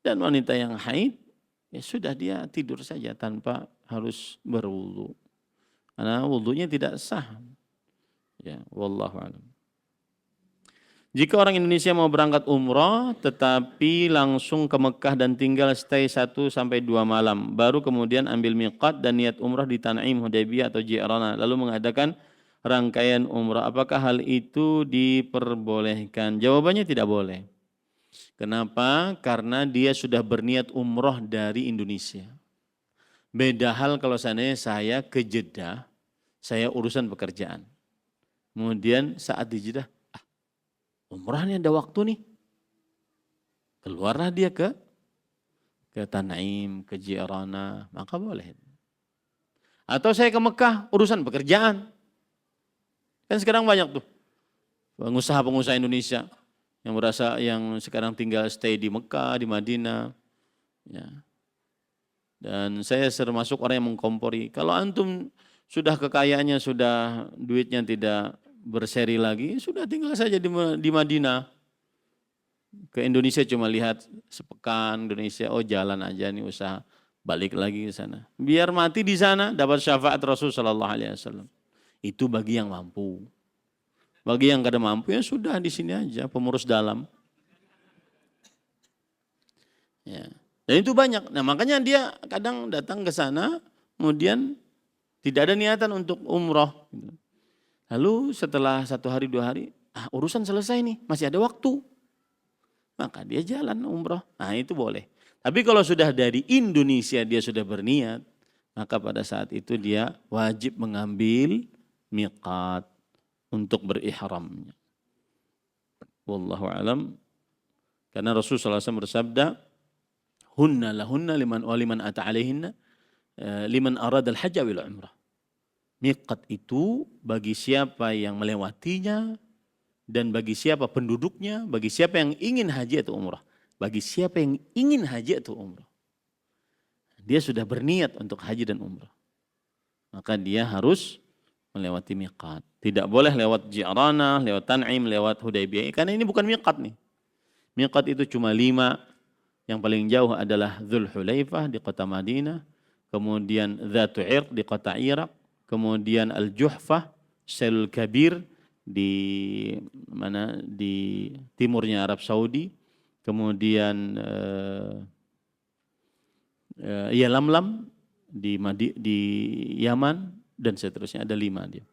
Dan wanita yang haid, ya sudah dia tidur saja tanpa harus berwudu. Karena wudunya tidak sah. Ya, wallahu a'lam. Jika orang Indonesia mau berangkat umrah tetapi langsung ke Mekah dan tinggal stay 1 sampai 2 malam, baru kemudian ambil miqat dan niat umrah di Tan'im, Hudaybiyah atau Ji'rana, lalu mengadakan rangkaian umrah, apakah hal itu diperbolehkan? Jawabannya tidak boleh. Kenapa? Karena dia sudah berniat umrah dari Indonesia. Beda hal kalau seandainya saya ke Jeddah, saya urusan pekerjaan. Kemudian saat di Jeddah, umrahnya ada waktu nih. Keluarlah dia ke Tan'im, ke Ji'rana, maka boleh. Atau saya ke Mekah, urusan pekerjaan. Kan sekarang banyak tuh pengusaha-pengusaha Indonesia yang sekarang tinggal stay di Mekah, di Madinah. Ya. Dan saya termasuk orang yang mengkompori. Kalau antum sudah kekayaannya, sudah duitnya tidak berseri lagi, sudah tinggal saja di Madinah. Ke Indonesia cuma lihat sepekan Indonesia, oh jalan aja nih usaha, balik lagi ke sana. Biar mati di sana dapat syafaat Rasul sallallahu alaihi wasallam. Itu bagi yang mampu. Bagi yang kada mampu ya sudah di sini aja, pengurus dalam. Ya. Dan itu banyak. Nah makanya dia kadang datang ke sana, kemudian tidak ada niatan untuk umroh. Lalu setelah 1 hari 2 hari, urusan selesai nih, masih ada waktu. Maka dia jalan umroh. Nah itu boleh. Tapi kalau sudah dari Indonesia dia sudah berniat, maka pada saat itu dia wajib mengambil miqat untuk berihramnya. Wallahu alam. Karena Rasulullah SAW bersabda, hunna lahunna liman ata alaihinna liman arad al-hajj wal umrah. Miqat itu bagi siapa yang melewatinya Dan bagi siapa penduduknya, bagi siapa yang ingin haji atau umrah. Bagi siapa yang ingin haji atau umrah. Dia sudah berniat untuk haji dan umrah. Maka dia harus melewati miqat. Tidak boleh lewat Ji'ranah, lewat Tan'im, lewat Hudaybiyah. Karena ini bukan miqat nih. Miqat itu cuma 5. Yang paling jauh adalah Dzul Hulaifah di kota Madinah. Kemudian Dzatu Irq di kota Irak. Kemudian Al-Juhfah, Selul Kabir di mana, di timurnya Arab Saudi. Kemudian Yalamlam di Yaman dan seterusnya, ada 5 dia.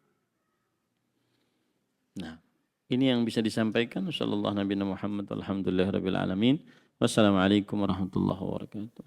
Nah, ini yang bisa disampaikan. Sallallahu Nabi Muhammad, alhamdulillah rabbil alamin. Wassalamualaikum warahmatullahi wabarakatuh.